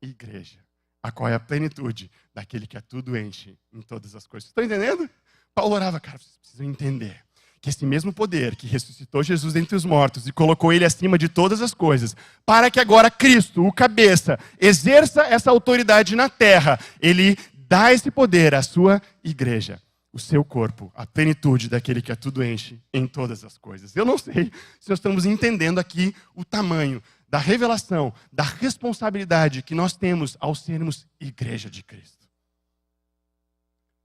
igreja, a qual é a plenitude daquele que a tudo enche em todas as coisas. Estão entendendo? Paulo orava, cara, vocês precisam entender que esse mesmo poder que ressuscitou Jesus dentre os mortos e colocou ele acima de todas as coisas, para que agora Cristo, o cabeça, exerça essa autoridade na terra, ele dá esse poder à sua igreja, o seu corpo, a plenitude daquele que a tudo enche em todas as coisas. Eu não sei se nós estamos entendendo aqui o tamanho da revelação, da responsabilidade que nós temos ao sermos igreja de Cristo.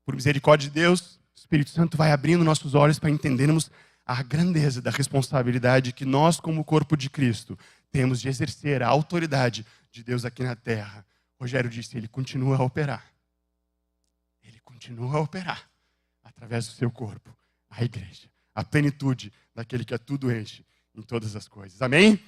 Por misericórdia de Deus, o Espírito Santo vai abrindo nossos olhos para entendermos a grandeza da responsabilidade que nós, como corpo de Cristo, temos de exercer a autoridade de Deus aqui na terra. Rogério disse, ele continua a operar. Ele continua a operar através do seu corpo, a igreja, a plenitude daquele que a tudo enche em todas as coisas. Amém?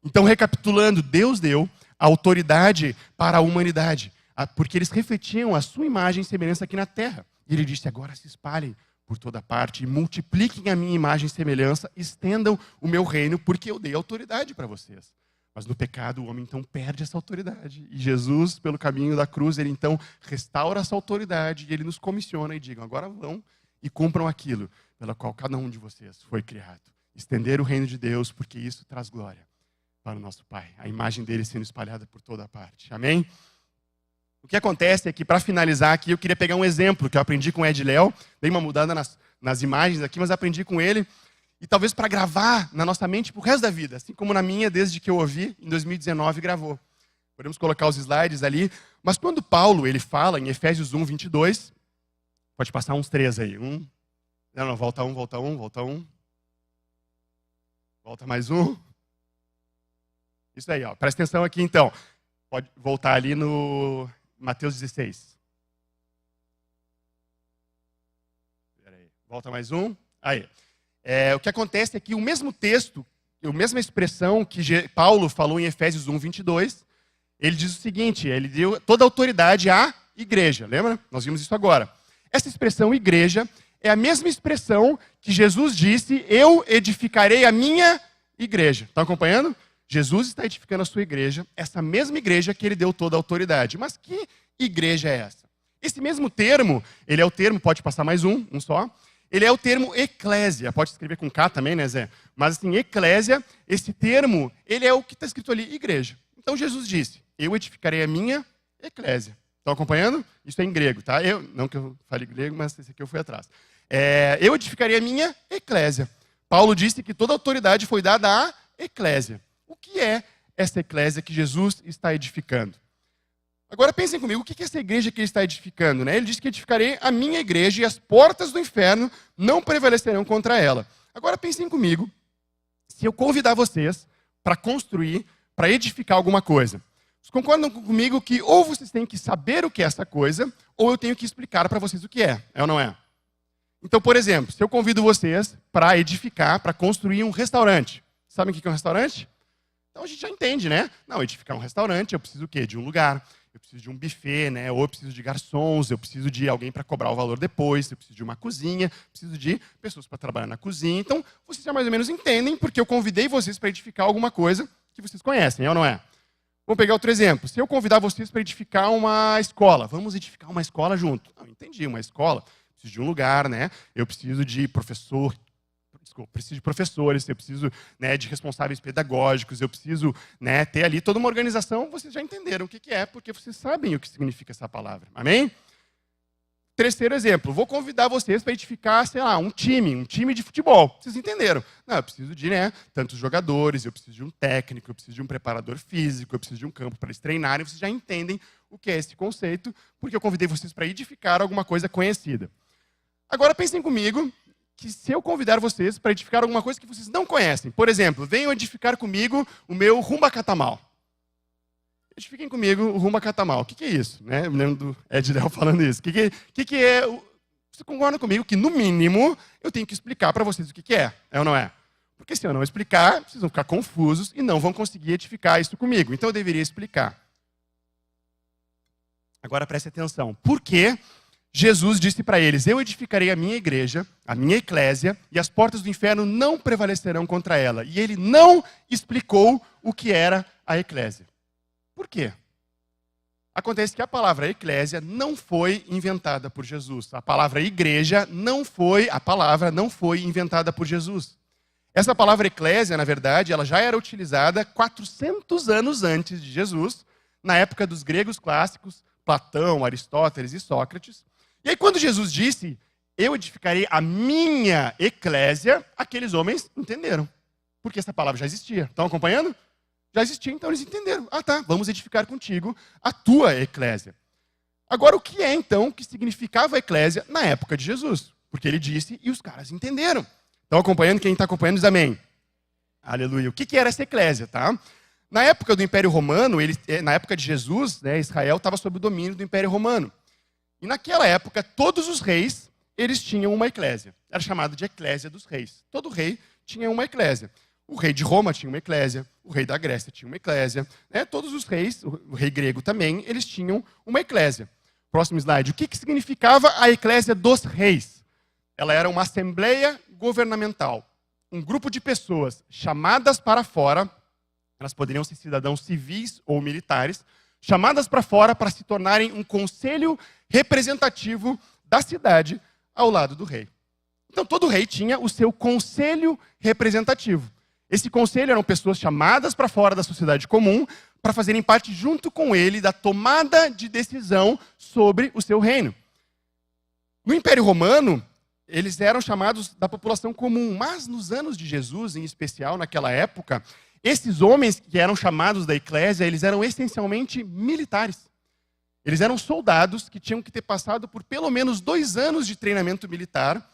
Então, recapitulando, Deus deu a autoridade para a humanidade, porque eles refletiam a sua imagem e semelhança aqui na terra. E ele disse, agora se espalhem por toda parte e multipliquem a minha imagem e semelhança, estendam o meu reino, porque eu dei autoridade para vocês. Mas no pecado, o homem então perde essa autoridade. E Jesus, pelo caminho da cruz, ele então restaura essa autoridade e ele nos comissiona e diga, agora vão e cumpram aquilo pela qual cada um de vocês foi criado. Estender o reino de Deus, porque isso traz glória para o nosso Pai. A imagem dele sendo espalhada por toda parte. Amém? O que acontece é que, para finalizar aqui, eu queria pegar um exemplo que eu aprendi com o Ed Léo. Dei uma mudada nas imagens aqui, mas aprendi com ele. E talvez para gravar na nossa mente para o resto da vida. Assim como na minha, desde que eu ouvi, em 2019 gravou. Podemos colocar os slides ali. Mas quando Paulo ele fala em Efésios 1, 22... Pode passar uns 3 aí. Não, volta um. Volta mais um. Isso aí, ó. Presta atenção aqui, então. Pode voltar ali no Mateus 16. Peraí. Volta mais um. Aí. O que acontece é que o mesmo texto, a mesma expressão que Paulo falou em Efésios 1, 22, ele diz o seguinte, ele deu toda a autoridade à igreja. Lembra? Nós vimos isso agora. Essa expressão igreja é a mesma expressão que Jesus disse, eu edificarei a minha igreja. Estão acompanhando? Jesus está edificando a sua igreja, essa mesma igreja que ele deu toda a autoridade. Mas que igreja é essa? Esse mesmo termo, ele é o termo, pode passar mais um só, ele é o termo eclésia, pode escrever com K também, né, Zé? Mas assim, eclésia, esse termo, ele é o que está escrito ali, igreja. Então Jesus disse, eu edificarei a minha eclésia. Estão acompanhando? Isso é em grego, tá? Não que eu fale grego, mas esse aqui eu fui atrás. Eu edificarei a minha eclésia. Paulo disse que toda a autoridade foi dada à eclésia. O que é essa eclésia que Jesus está edificando? Agora pensem comigo, o que é essa igreja que ele está edificando? Né? Ele disse que edificarei a minha igreja e as portas do inferno não prevalecerão contra ela. Agora pensem comigo, se eu convidar vocês para construir, para edificar alguma coisa. Vocês concordam comigo que ou vocês têm que saber o que é essa coisa, ou eu tenho que explicar para vocês o que é ou não é? Então, por exemplo, se eu convido vocês para edificar, para construir um restaurante. Sabem o que é um restaurante? Então a gente já entende, né? Não, edificar um restaurante, eu preciso o quê? De um lugar, eu preciso de um buffet, né? Ou eu preciso de garçons, eu preciso de alguém para cobrar o valor depois, eu preciso de uma cozinha, preciso de pessoas para trabalhar na cozinha. Então, vocês já mais ou menos entendem, porque eu convidei vocês para edificar alguma coisa que vocês conhecem, ou não é? Vamos pegar outro exemplo. Se eu convidar vocês para edificar uma escola, vamos edificar uma escola junto. Não, entendi, uma escola, preciso de um lugar, né? Eu preciso de preciso de professores, eu preciso, né, de responsáveis pedagógicos, eu preciso, né, ter ali toda uma organização. Vocês já entenderam o que é, porque vocês sabem o que significa essa palavra. Amém? Terceiro exemplo, vou convidar vocês para edificar, sei lá, um time de futebol. Vocês entenderam? Não, eu preciso de, né, tantos jogadores, eu preciso de um técnico, eu preciso de um preparador físico, eu preciso de um campo para eles treinarem. Vocês já entendem o que é esse conceito, porque eu convidei vocês para edificar alguma coisa conhecida. Agora pensem comigo que se eu convidar vocês para edificar alguma coisa que vocês não conhecem, por exemplo, venham edificar comigo o meu Rumba Catamal. Edifiquem comigo o Rumba Catamal. O que é isso? Né? Eu me lembro do Ed Léo falando isso. O que é? Você concorda comigo que, no mínimo, eu tenho que explicar para vocês o que é ou não é? Porque se eu não explicar, vocês vão ficar confusos e não vão conseguir edificar isso comigo. Então eu deveria explicar. Agora preste atenção. Por que Jesus disse para eles, eu edificarei a minha igreja, a minha eclésia, e as portas do inferno não prevalecerão contra ela. E ele não explicou o que era a eclésia. Por quê? Acontece que a palavra eclésia não foi inventada por Jesus. A palavra igreja não foi inventada por Jesus. Essa palavra eclésia, na verdade, ela já era utilizada 400 anos antes de Jesus, na época dos gregos clássicos, Platão, Aristóteles e Sócrates. E aí quando Jesus disse, eu edificarei a minha eclésia, aqueles homens entenderam. Porque essa palavra já existia. Estão acompanhando? Já existia, então eles entenderam. Ah, tá, vamos edificar contigo a tua eclésia. Agora, o que é, então, que significava a eclésia na época de Jesus? porque ele disse e os caras entenderam. Estão acompanhando? Quem está acompanhando diz amém. Aleluia. O que era essa eclésia, tá? Na época do Império Romano, na época de Jesus, né, Israel estava sob o domínio do Império Romano. E naquela época, todos os reis, eles tinham uma eclésia. Era chamado de eclésia dos reis. Todo rei tinha uma eclésia. O rei de Roma tinha uma eclésia, o rei da Grécia tinha uma eclésia. Né? Todos os reis, o rei grego também, eles tinham uma eclésia. Próximo slide. O que significava a eclésia dos reis? Ela era uma assembleia governamental. Um grupo de pessoas chamadas para fora, elas poderiam ser cidadãos civis ou militares, chamadas para fora para se tornarem um conselho representativo da cidade ao lado do rei. Então, todo rei tinha o seu conselho representativo. Esse conselho eram pessoas chamadas para fora da sociedade comum para fazerem parte junto com ele da tomada de decisão sobre o seu reino. No Império Romano, eles eram chamados da população comum, mas nos anos de Jesus, em especial naquela época, esses homens que eram chamados da eclésia, eles eram essencialmente militares. Eles eram soldados que tinham que ter passado por pelo menos 2 anos de treinamento militar.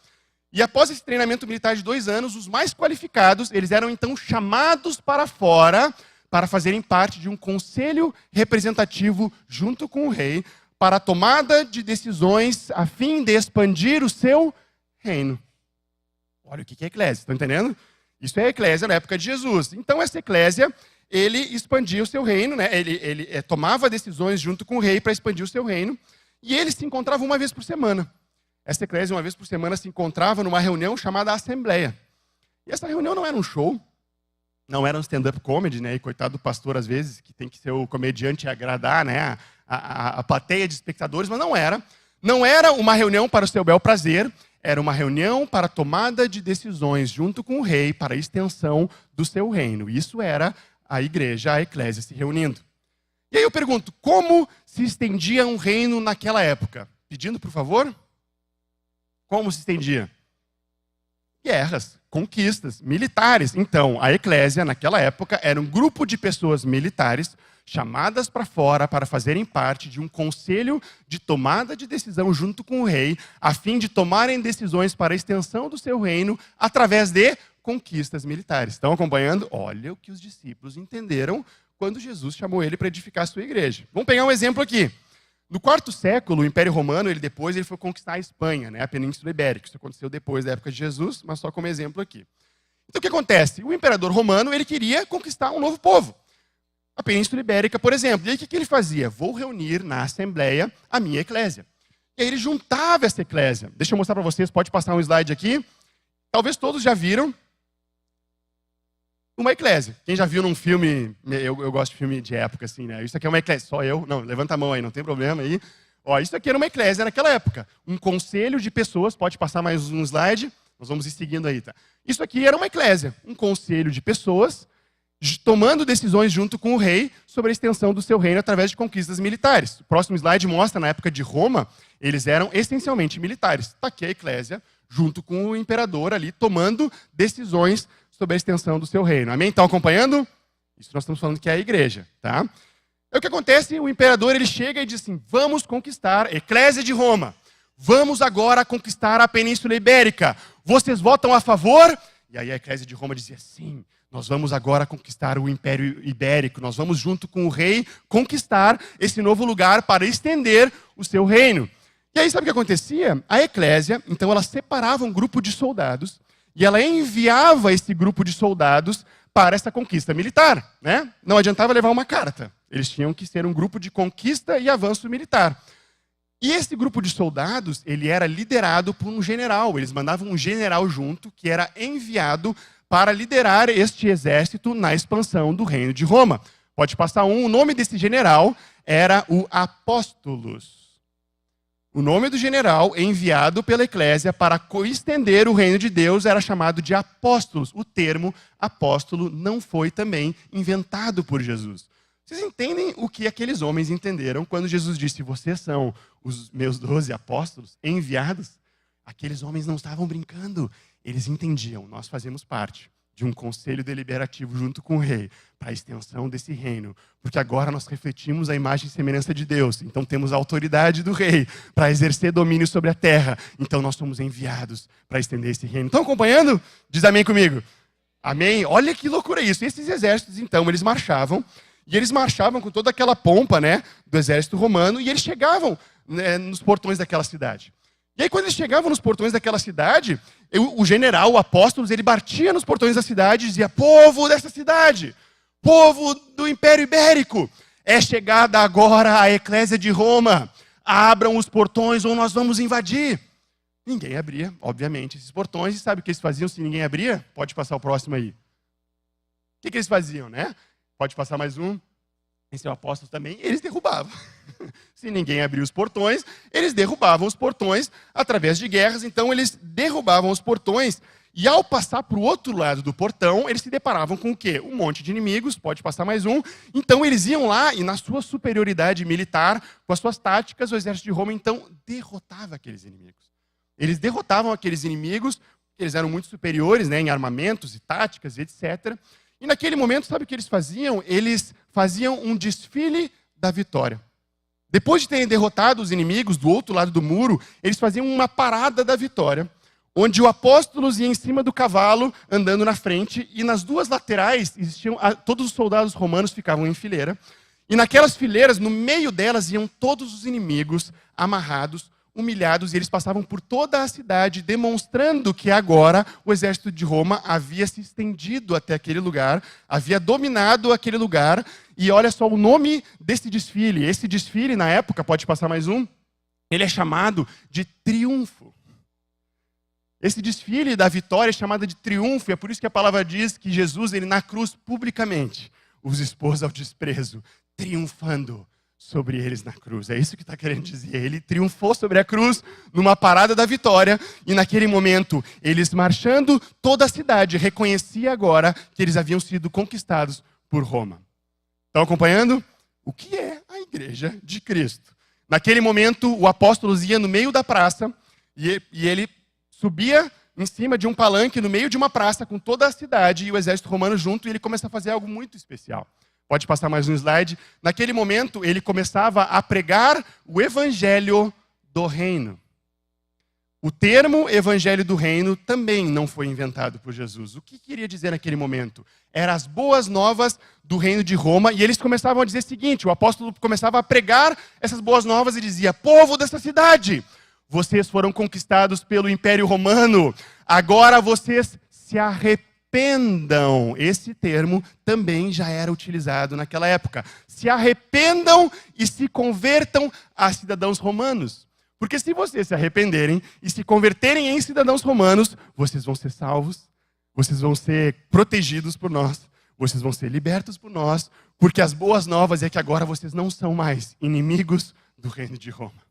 E após esse treinamento militar de 2 anos, os mais qualificados, eles eram então chamados para fora para fazerem parte de um conselho representativo junto com o rei para a tomada de decisões a fim de expandir o seu reino. Olha o que é eclésia, estão entendendo? Isso é a eclésia na época de Jesus. Então essa eclésia, ele expandia o seu reino, né? ele tomava decisões junto com o rei para expandir o seu reino, e eles se encontravam uma vez por semana. Essa eclésia, uma vez por semana, se encontrava numa reunião chamada Assembleia. E essa reunião não era um show, não era um stand-up comedy, né? E coitado do pastor, às vezes, que tem que ser o comediante e agradar, né? a plateia de espectadores, mas não era. Não era uma reunião para o seu bel prazer, era uma reunião para a tomada de decisões junto com o rei para a extensão do seu reino. Isso era a igreja, a eclésia se reunindo. E aí eu pergunto, como se estendia um reino naquela época? Pedindo, por favor? Como se estendia? Guerras, conquistas, militares. Então, a eclésia, naquela época, era um grupo de pessoas militares chamadas para fora para fazerem parte de um conselho de tomada de decisão junto com o rei, a fim de tomarem decisões para a extensão do seu reino através de conquistas militares. Estão acompanhando? Olha o que os discípulos entenderam quando Jesus chamou ele para edificar a sua igreja. Vamos pegar um exemplo aqui. No 4º século, o Império Romano, ele foi conquistar a Espanha, né, a Península Ibérica. Isso aconteceu depois da época de Jesus, mas só como exemplo aqui. Então, o que acontece? O imperador romano, ele queria conquistar um novo povo. A Península Ibérica, por exemplo. E aí, o que ele fazia? Vou reunir na Assembleia a minha eclésia. E aí, ele juntava essa eclésia. Deixa eu mostrar para vocês, pode passar um slide aqui. Talvez todos já viram uma eclésia. Quem já viu num filme, eu gosto de filme de época, assim, né? Isso aqui é uma eclésia, só eu? Não, levanta a mão aí, não tem problema aí. Ó, isso aqui era uma eclésia naquela época. Um conselho de pessoas, pode passar mais um slide, nós vamos ir seguindo aí, tá? Isso aqui era uma eclésia, um conselho de pessoas tomando decisões junto com o rei sobre a extensão do seu reino através de conquistas militares. O próximo slide mostra, na época de Roma, eles eram essencialmente militares. Está aqui a eclésia, junto com o imperador ali, tomando decisões sobre a extensão do seu reino. Amém? Estão acompanhando? Isso nós estamos falando que é a igreja, tá? É o que acontece, o imperador ele chega e diz assim, vamos conquistar a eclésia de Roma. Vamos agora conquistar a Península Ibérica. Vocês votam a favor? E aí a eclésia de Roma dizia, sim, nós vamos agora conquistar o Império Ibérico. Nós vamos junto com o rei conquistar esse novo lugar para estender o seu reino. E aí sabe o que acontecia? A eclésia, então ela separava um grupo de soldados e ela enviava esse grupo de soldados para essa conquista militar, né? Não adiantava levar uma carta. Eles tinham que ser um grupo de conquista e avanço militar. E esse grupo de soldados, ele era liderado por um general. Eles mandavam um general junto, que era enviado para liderar este exército na expansão do reino de Roma. Pode passar um. O nome desse general era o Apóstolos. O nome do general enviado pela eclésia para estender o reino de Deus era chamado de apóstolos. O termo apóstolo não foi também inventado por Jesus. Vocês entendem o que aqueles homens entenderam quando Jesus disse, vocês são os meus 12 apóstolos enviados? Aqueles homens não estavam brincando. Eles entendiam, nós fazemos parte de um conselho deliberativo junto com o rei para a extensão desse reino. Porque agora nós refletimos a imagem e semelhança de Deus. Então temos a autoridade do rei para exercer domínio sobre a terra. Então nós somos enviados para estender esse reino. Estão acompanhando? Diz amém comigo. Amém? Olha que loucura isso. Esses exércitos, então, eles marchavam. E eles marchavam com toda aquela pompa, né, do exército romano. E eles chegavam, né, nos portões daquela cidade. E aí, quando eles chegavam nos portões daquela cidade, o general, o apóstolo, ele batia nos portões da cidade e dizia: povo dessa cidade, povo do Império Ibérico, é chegada agora a eclésia de Roma. Abram os portões ou nós vamos invadir. Ninguém abria, obviamente, esses portões. E sabe o que eles faziam se ninguém abria? Pode passar o próximo aí. O que eles faziam, né? Pode passar mais um. Esse é o apóstolo também. Eles derrubavam. Se ninguém abria os portões, eles derrubavam os portões através de guerras. Então, eles derrubavam os portões. E ao passar para o outro lado do portão, eles se deparavam com o quê? Um monte de inimigos. Pode passar mais um. Então, eles iam lá e, na sua superioridade militar, com as suas táticas, o exército de Roma, então, derrotava aqueles inimigos. Eles derrotavam aqueles inimigos, eles eram muito superiores, né, em armamentos e táticas, etc. E naquele momento, sabe o que eles faziam? Eles faziam um desfile da vitória. Depois de terem derrotado os inimigos do outro lado do muro, eles faziam uma parada da vitória, onde o apóstolo ia em cima do cavalo, andando na frente, e nas duas laterais, todos os soldados romanos ficavam em fileira. E naquelas fileiras, no meio delas, iam todos os inimigos amarrados, humilhados, e eles passavam por toda a cidade, demonstrando que agora o exército de Roma havia se estendido até aquele lugar, havia dominado aquele lugar. E olha só o nome desse desfile. Esse desfile, na época, pode passar mais um, ele é chamado de triunfo. Esse desfile da vitória é chamado de triunfo, e é por isso que a palavra diz que Jesus, ele na cruz, publicamente, os expôs ao desprezo, triunfando sobre eles na cruz. É isso que está querendo dizer. Ele triunfou sobre a cruz numa parada da vitória, e naquele momento, eles marchando, toda a cidade reconhecia agora que eles haviam sido conquistados por Roma. Estão acompanhando? O que é a igreja de Cristo? Naquele momento, o apóstolo ia no meio da praça, e ele subia em cima de um palanque no meio de uma praça com toda a cidade e o exército romano junto, e ele começa a fazer algo muito especial. Pode passar mais um slide. Naquele momento, ele começava a pregar o evangelho do reino. O termo evangelho do reino também não foi inventado por Jesus. O que queria dizer naquele momento? Eram as boas novas do reino de Roma, e eles começavam a dizer o seguinte: o apóstolo começava a pregar essas boas novas e dizia: povo dessa cidade, vocês foram conquistados pelo Império Romano, agora vocês se arrependam. Esse termo também já era utilizado naquela época. Se arrependam e se convertam a cidadãos romanos. Porque se vocês se arrependerem e se converterem em cidadãos romanos, vocês vão ser salvos, vocês vão ser protegidos por nós, vocês vão ser libertos por nós, porque as boas novas é que agora vocês não são mais inimigos do reino de Roma.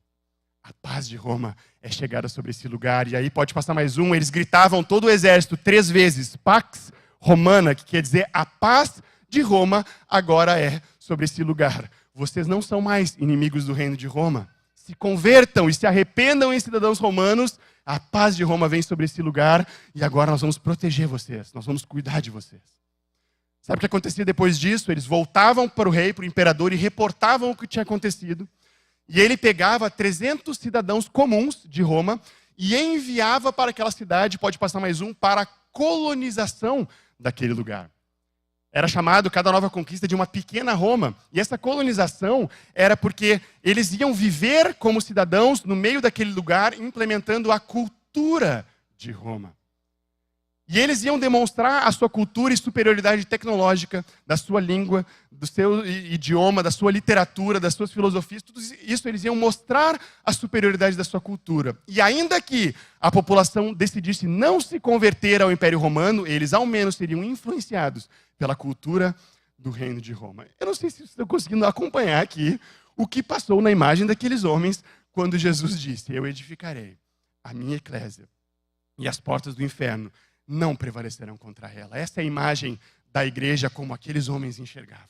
A paz de Roma é chegada sobre esse lugar. E aí pode passar mais um. Eles gritavam, todo o exército, 3 vezes. Pax Romana, que quer dizer a paz de Roma, agora é sobre esse lugar. Vocês não são mais inimigos do reino de Roma. Se convertam e se arrependam em cidadãos romanos. A paz de Roma vem sobre esse lugar. E agora nós vamos proteger vocês. Nós vamos cuidar de vocês. Sabe o que acontecia depois disso? Eles voltavam para o rei, para o imperador, e reportavam o que tinha acontecido. E ele pegava 300 cidadãos comuns de Roma e enviava para aquela cidade, pode passar mais um, para a colonização daquele lugar. Era chamado, cada nova conquista, de uma pequena Roma. E essa colonização era porque eles iam viver como cidadãos no meio daquele lugar, implementando a cultura de Roma. E eles iam demonstrar a sua cultura e superioridade tecnológica, da sua língua, do seu idioma, da sua literatura, das suas filosofias. Tudo isso eles iam mostrar a superioridade da sua cultura. E ainda que a população decidisse não se converter ao Império Romano, eles ao menos seriam influenciados pela cultura do reino de Roma. Eu não sei se vocês estão conseguindo acompanhar aqui o que passou na imagem daqueles homens quando Jesus disse: eu edificarei a minha eclésia e as portas do inferno não prevalecerão contra ela. Essa é a imagem da igreja como aqueles homens enxergavam.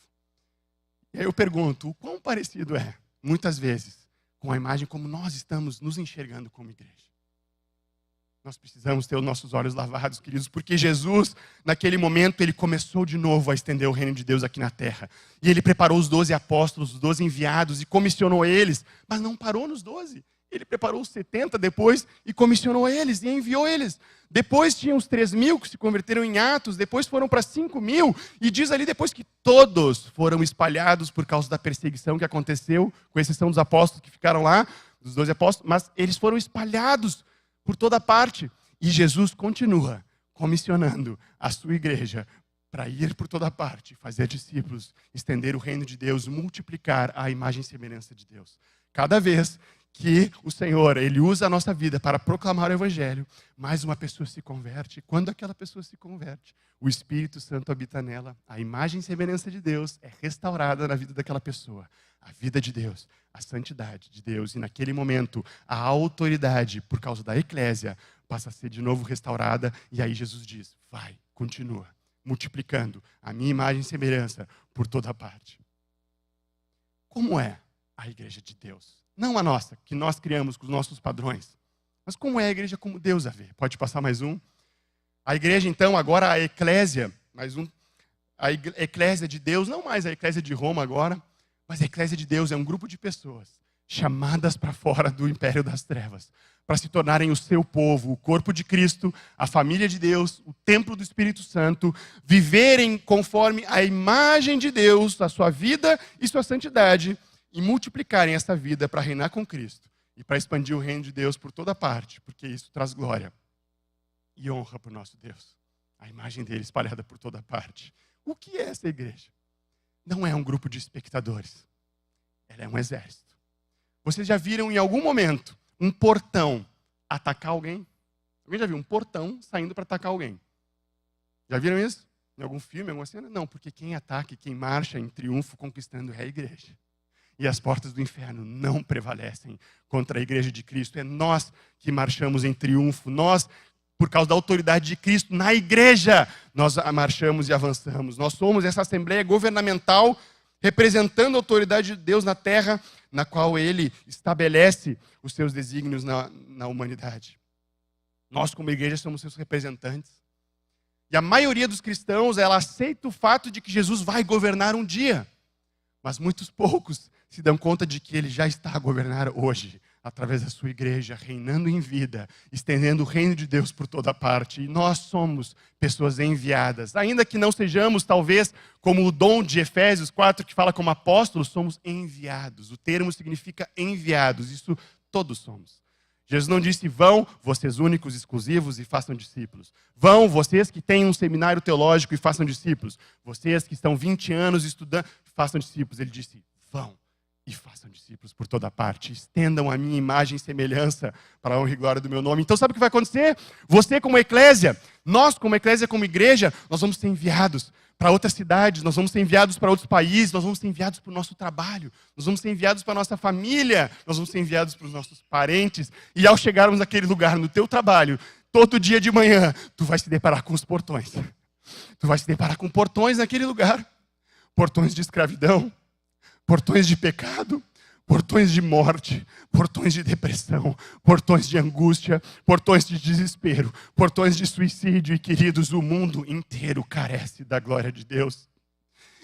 E aí eu pergunto, o quão parecido é, muitas vezes, com a imagem como nós estamos nos enxergando como igreja? Nós precisamos ter os nossos olhos lavados, queridos, porque Jesus, naquele momento, ele começou de novo a estender o reino de Deus aqui na terra. E ele preparou os 12 apóstolos, os 12 enviados, e comissionou eles, mas não parou nos 12. Ele preparou os 70 depois e comissionou eles e enviou eles. Depois tinha os 3.000 que se converteram em Atos, depois foram para 5.000, e diz ali depois que todos foram espalhados por causa da perseguição que aconteceu, com exceção dos apóstolos que ficaram lá, dos 12 apóstolos, mas eles foram espalhados por toda parte. E Jesus continua comissionando a sua igreja para ir por toda parte, fazer discípulos, estender o reino de Deus, multiplicar a imagem e semelhança de Deus. Cada vez que o Senhor, Ele usa a nossa vida para proclamar o Evangelho, mais uma pessoa se converte. Quando aquela pessoa se converte, o Espírito Santo habita nela, a imagem e semelhança de Deus é restaurada na vida daquela pessoa. A vida de Deus, a santidade de Deus, e naquele momento, a autoridade, por causa da eclésia, passa a ser de novo restaurada, e aí Jesus diz, vai, continua, multiplicando a minha imagem e semelhança por toda parte. Como é a igreja de Deus? Não a nossa, que nós criamos com os nossos padrões. Mas como é a igreja como Deus a vê? Pode passar mais um? A igreja, então, agora a eclésia, mais um. A eclésia de Deus, não mais a eclésia de Roma agora, mas a eclésia de Deus é um grupo de pessoas chamadas para fora do império das trevas, para se tornarem o seu povo, o corpo de Cristo, a família de Deus, o templo do Espírito Santo, viverem conforme a imagem de Deus, a sua vida e sua santidade, e multiplicarem essa vida para reinar com Cristo e para expandir o reino de Deus por toda parte, porque isso traz glória e honra para o nosso Deus. A imagem dele espalhada por toda parte. O que é essa igreja? Não é um grupo de espectadores. Ela é um exército. Vocês já viram em algum momento um portão atacar alguém? Alguém já viu um portão saindo para atacar alguém? Já viram isso? Em algum filme, alguma cena? Não, porque quem ataca e quem marcha em triunfo conquistando é a igreja. E as portas do inferno não prevalecem contra a igreja de Cristo. É nós que marchamos em triunfo. Nós, por causa da autoridade de Cristo, na igreja, nós marchamos e avançamos. Nós somos essa assembleia governamental representando a autoridade de Deus na terra, na qual Ele estabelece os seus desígnios na humanidade. Nós, como igreja, somos seus representantes. E a maioria dos cristãos, ela aceita o fato de que Jesus vai governar um dia. Mas muitos poucos se dão conta de que Ele já está a governar hoje, através da sua igreja, reinando em vida, estendendo o reino de Deus por toda parte. E nós somos pessoas enviadas. Ainda que não sejamos, talvez, como o dom de Efésios 4, que fala como apóstolos, somos enviados. O termo significa enviados. Isso todos somos. Jesus não disse, vão, vocês únicos, exclusivos, e façam discípulos. Vão, vocês que têm um seminário teológico e façam discípulos. Vocês que estão 20 anos estudando, façam discípulos. Ele disse, vão e façam discípulos por toda parte. Estendam a minha imagem e semelhança para a honra e glória do meu nome. Então sabe o que vai acontecer? Você como eclésia, nós como eclésia, como igreja, nós vamos ser enviados para outras cidades, nós vamos ser enviados para outros países, nós vamos ser enviados para o nosso trabalho, nós vamos ser enviados para a nossa família, nós vamos ser enviados para os nossos parentes. E ao chegarmos naquele lugar, no teu trabalho, todo dia de manhã, tu vai se deparar com os portões. Tu vai se deparar com portões naquele lugar. Portões de escravidão, portões de pecado, portões de morte, portões de depressão, portões de angústia, portões de desespero, portões de suicídio. E, queridos, o mundo inteiro carece da glória de Deus.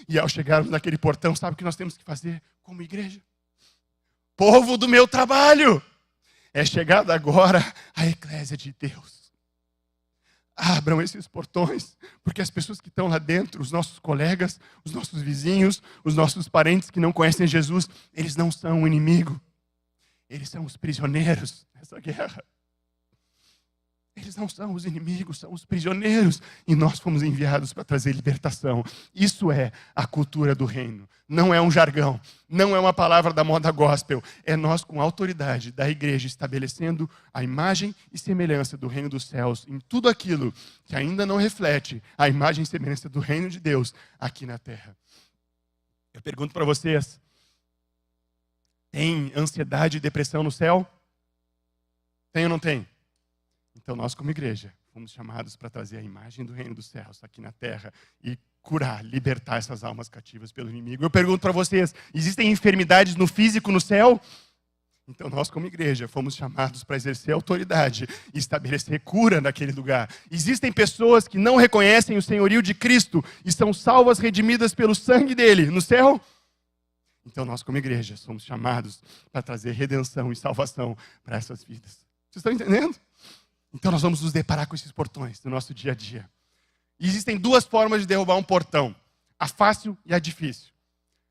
E ao chegarmos naquele portão, sabe o que nós temos que fazer como igreja? Povo do meu trabalho, é chegada agora a eclésia de Deus. Abram esses portões, porque as pessoas que estão lá dentro, os nossos colegas, os nossos vizinhos, os nossos parentes que não conhecem Jesus, eles não são o inimigo. Eles são os prisioneiros nessa guerra. Eles não são os inimigos, são os prisioneiros. E nós fomos enviados para trazer libertação. Isso é a cultura do reino. Não é um jargão, não é uma palavra da moda gospel. É nós com a autoridade da igreja estabelecendo a imagem e semelhança do reino dos céus em tudo aquilo que ainda não reflete a imagem e semelhança do reino de Deus aqui na terra. Eu pergunto para vocês, tem ansiedade e depressão no céu? Tem ou não tem? Então nós como igreja fomos chamados para trazer a imagem do reino dos céus aqui na terra e curar, libertar essas almas cativas pelo inimigo. Eu pergunto para vocês, existem enfermidades no físico no céu? Então nós, como igreja, fomos chamados para exercer autoridade e estabelecer cura naquele lugar. Existem pessoas que não reconhecem o senhorio de Cristo e são salvas, redimidas pelo sangue dele no céu. Então nós, como igreja, somos chamados para trazer redenção e salvação para essas vidas. Vocês estão entendendo? Então nós vamos nos deparar com esses portões no nosso dia a dia. E existem duas formas de derrubar um portão: a fácil e a difícil.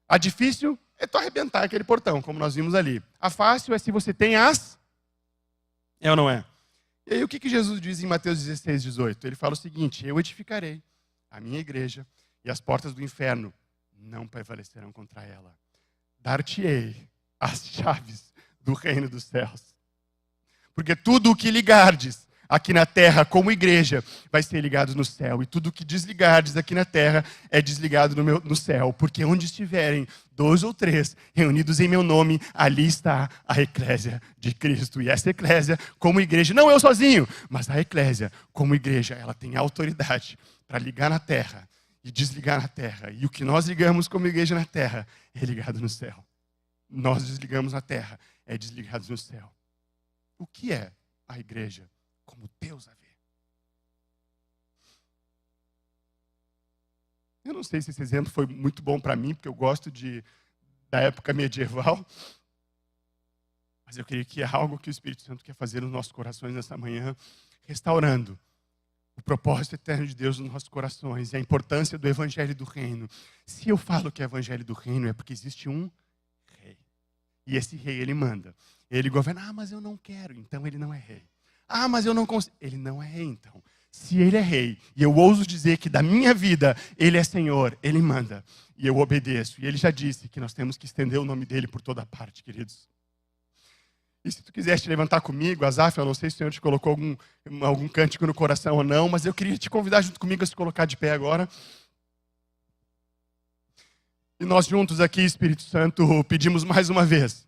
A difícil é tu arrebentar aquele portão, como nós vimos ali. A fácil é se você tem as... É ou não é? E aí o que Jesus diz em Mateus 16, 18? Ele fala o seguinte: eu edificarei a minha igreja e as portas do inferno não prevalecerão contra ela. Dar-te-ei as chaves do reino dos céus. Porque tudo o que ligardes aqui na terra como igreja vai ser ligado no céu. E tudo o que desligardes aqui na terra é desligado no céu. Porque onde estiverem 2 ou 3 reunidos em meu nome, ali está a eclésia de Cristo. E essa eclésia, como igreja, não eu sozinho, mas a eclésia, como igreja, ela tem autoridade para ligar na terra e desligar na terra. E o que nós ligamos como igreja na terra é ligado no céu. Nós desligamos na terra, é desligado no céu. O que é a igreja como Deus a vê? Eu não sei se esse exemplo foi muito bom para mim, porque eu gosto da época medieval. Mas eu creio que é algo que o Espírito Santo quer fazer nos nossos corações nessa manhã, restaurando o propósito eterno de Deus nos nossos corações e a importância do Evangelho do Reino. Se eu falo que é Evangelho do Reino, é porque existe um rei. E esse rei, ele manda. Ele governa. Ah, mas eu não quero. Então ele não é rei. Ah, mas eu não consigo. Ele não é rei, então. Se ele é rei, e eu ouso dizer que da minha vida ele é Senhor, ele manda. E eu obedeço. E ele já disse que nós temos que estender o nome dele por toda parte, queridos. E se tu quiser te levantar comigo, Asaf, eu não sei se o Senhor te colocou algum cântico no coração ou não, mas eu queria te convidar junto comigo a se colocar de pé agora. E nós juntos aqui, Espírito Santo, pedimos mais uma vez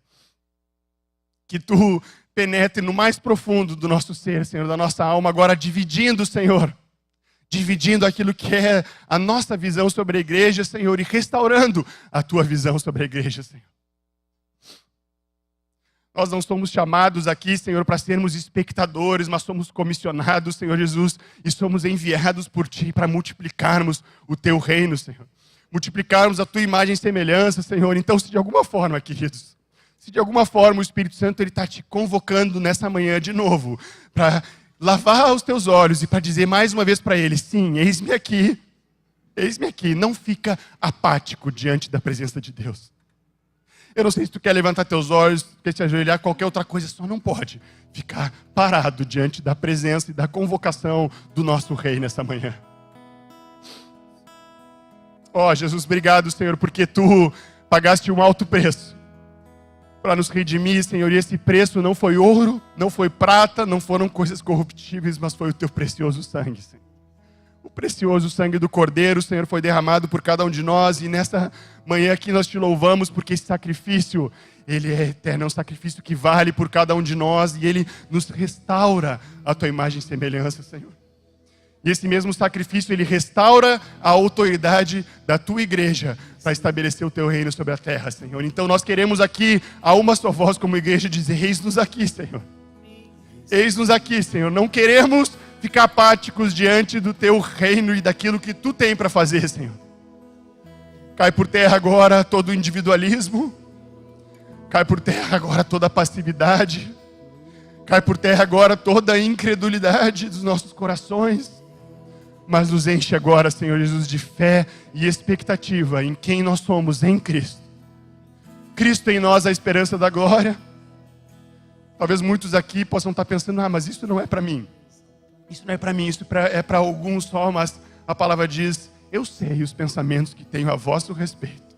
que tu penetre no mais profundo do nosso ser, Senhor, da nossa alma, agora dividindo, Senhor, dividindo aquilo que é a nossa visão sobre a igreja, Senhor, e restaurando a tua visão sobre a igreja, Senhor. Nós não somos chamados aqui, Senhor, para sermos espectadores, mas somos comissionados, Senhor Jesus, e somos enviados por Ti para multiplicarmos o Teu reino, Senhor. Multiplicarmos a Tua imagem e semelhança, Senhor. Então, se de alguma forma, queridos, se de alguma forma o Espírito Santo está te convocando nessa manhã de novo, para lavar os teus olhos e para dizer mais uma vez para Ele, sim, eis-me aqui, não fica apático diante da presença de Deus. Eu não sei se tu quer levantar teus olhos, quer te ajoelhar, qualquer outra coisa, só não pode ficar parado diante da presença e da convocação do nosso Rei nessa manhã. Ó, Jesus, obrigado, Senhor, porque tu pagaste um alto preço para nos redimir, Senhor, e esse preço não foi ouro, não foi prata, não foram coisas corruptíveis, mas foi o teu precioso sangue, Senhor. O precioso sangue do Cordeiro, Senhor, foi derramado por cada um de nós, e nessa manhã aqui nós te louvamos, porque esse sacrifício, ele é eterno, é um sacrifício que vale por cada um de nós, e ele nos restaura a tua imagem e semelhança, Senhor. E esse mesmo sacrifício, ele restaura a autoridade da tua igreja para estabelecer o teu reino sobre a terra, Senhor. Então nós queremos aqui, a uma só voz como igreja, dizer, eis-nos aqui, Senhor. Eis-nos aqui, Senhor. Não queremos ficar apáticos diante do teu reino e daquilo que tu tem para fazer, Senhor. Cai por terra agora todo o individualismo. Cai por terra agora toda a passividade. Cai por terra agora toda a incredulidade dos nossos corações. Mas nos enche agora, Senhor Jesus, de fé e expectativa em quem nós somos em Cristo. Cristo em nós, a esperança da glória. Talvez muitos aqui possam estar pensando, mas isso não é para mim. Isso não é para mim, isso é para alguns só, mas a palavra diz, eu sei os pensamentos que tenho a vosso respeito.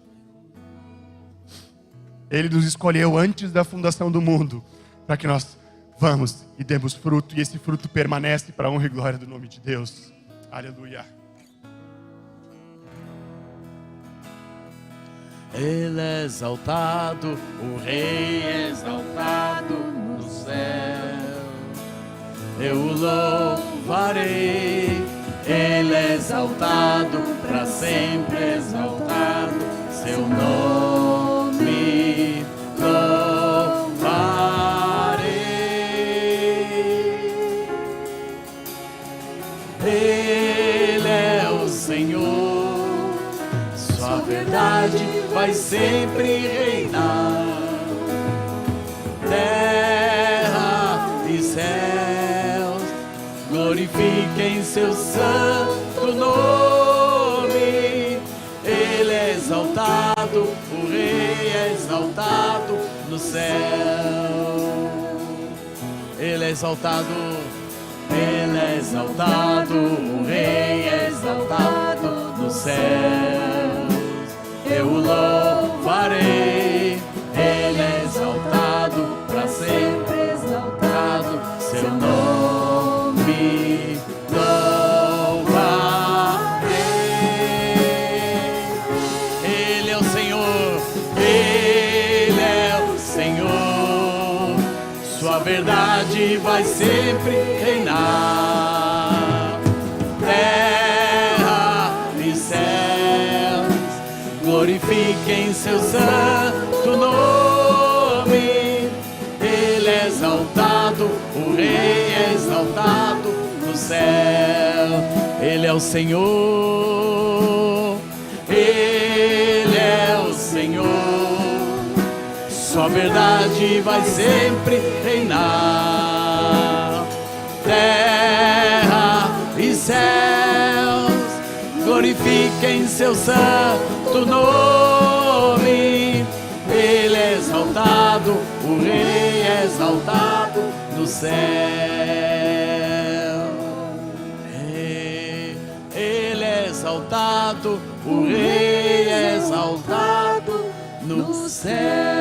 Ele nos escolheu antes da fundação do mundo, para que nós vamos e demos fruto, e esse fruto permanece para a honra e glória do nome de Deus. Aleluia. Ele é exaltado, o Rei é exaltado no céu. Eu o louvarei, Ele é exaltado, para sempre exaltado, seu nome louvarei. glorifiquem seu santo nome. Ele é exaltado, o Rei é exaltado no céu. Ele é exaltado, Ele é exaltado, o Rei é exaltado nos céus. Eu o louvarei, Ele é exaltado para sempre, exaltado seu nome louvarei. Ele é o Senhor, Ele é o Senhor, sua verdade vai sempre reinar. Terra e céus glorifiquem seu santo nome. Ele é exaltado, o Rei é exaltado no céu. Ele é o Senhor, Ele é o Senhor, sua verdade vai sempre reinar. Terra e céus glorifiquem seu santo nome. Ele é exaltado, o Rei é exaltado no céu. Ele é exaltado, o Rei é exaltado no céu.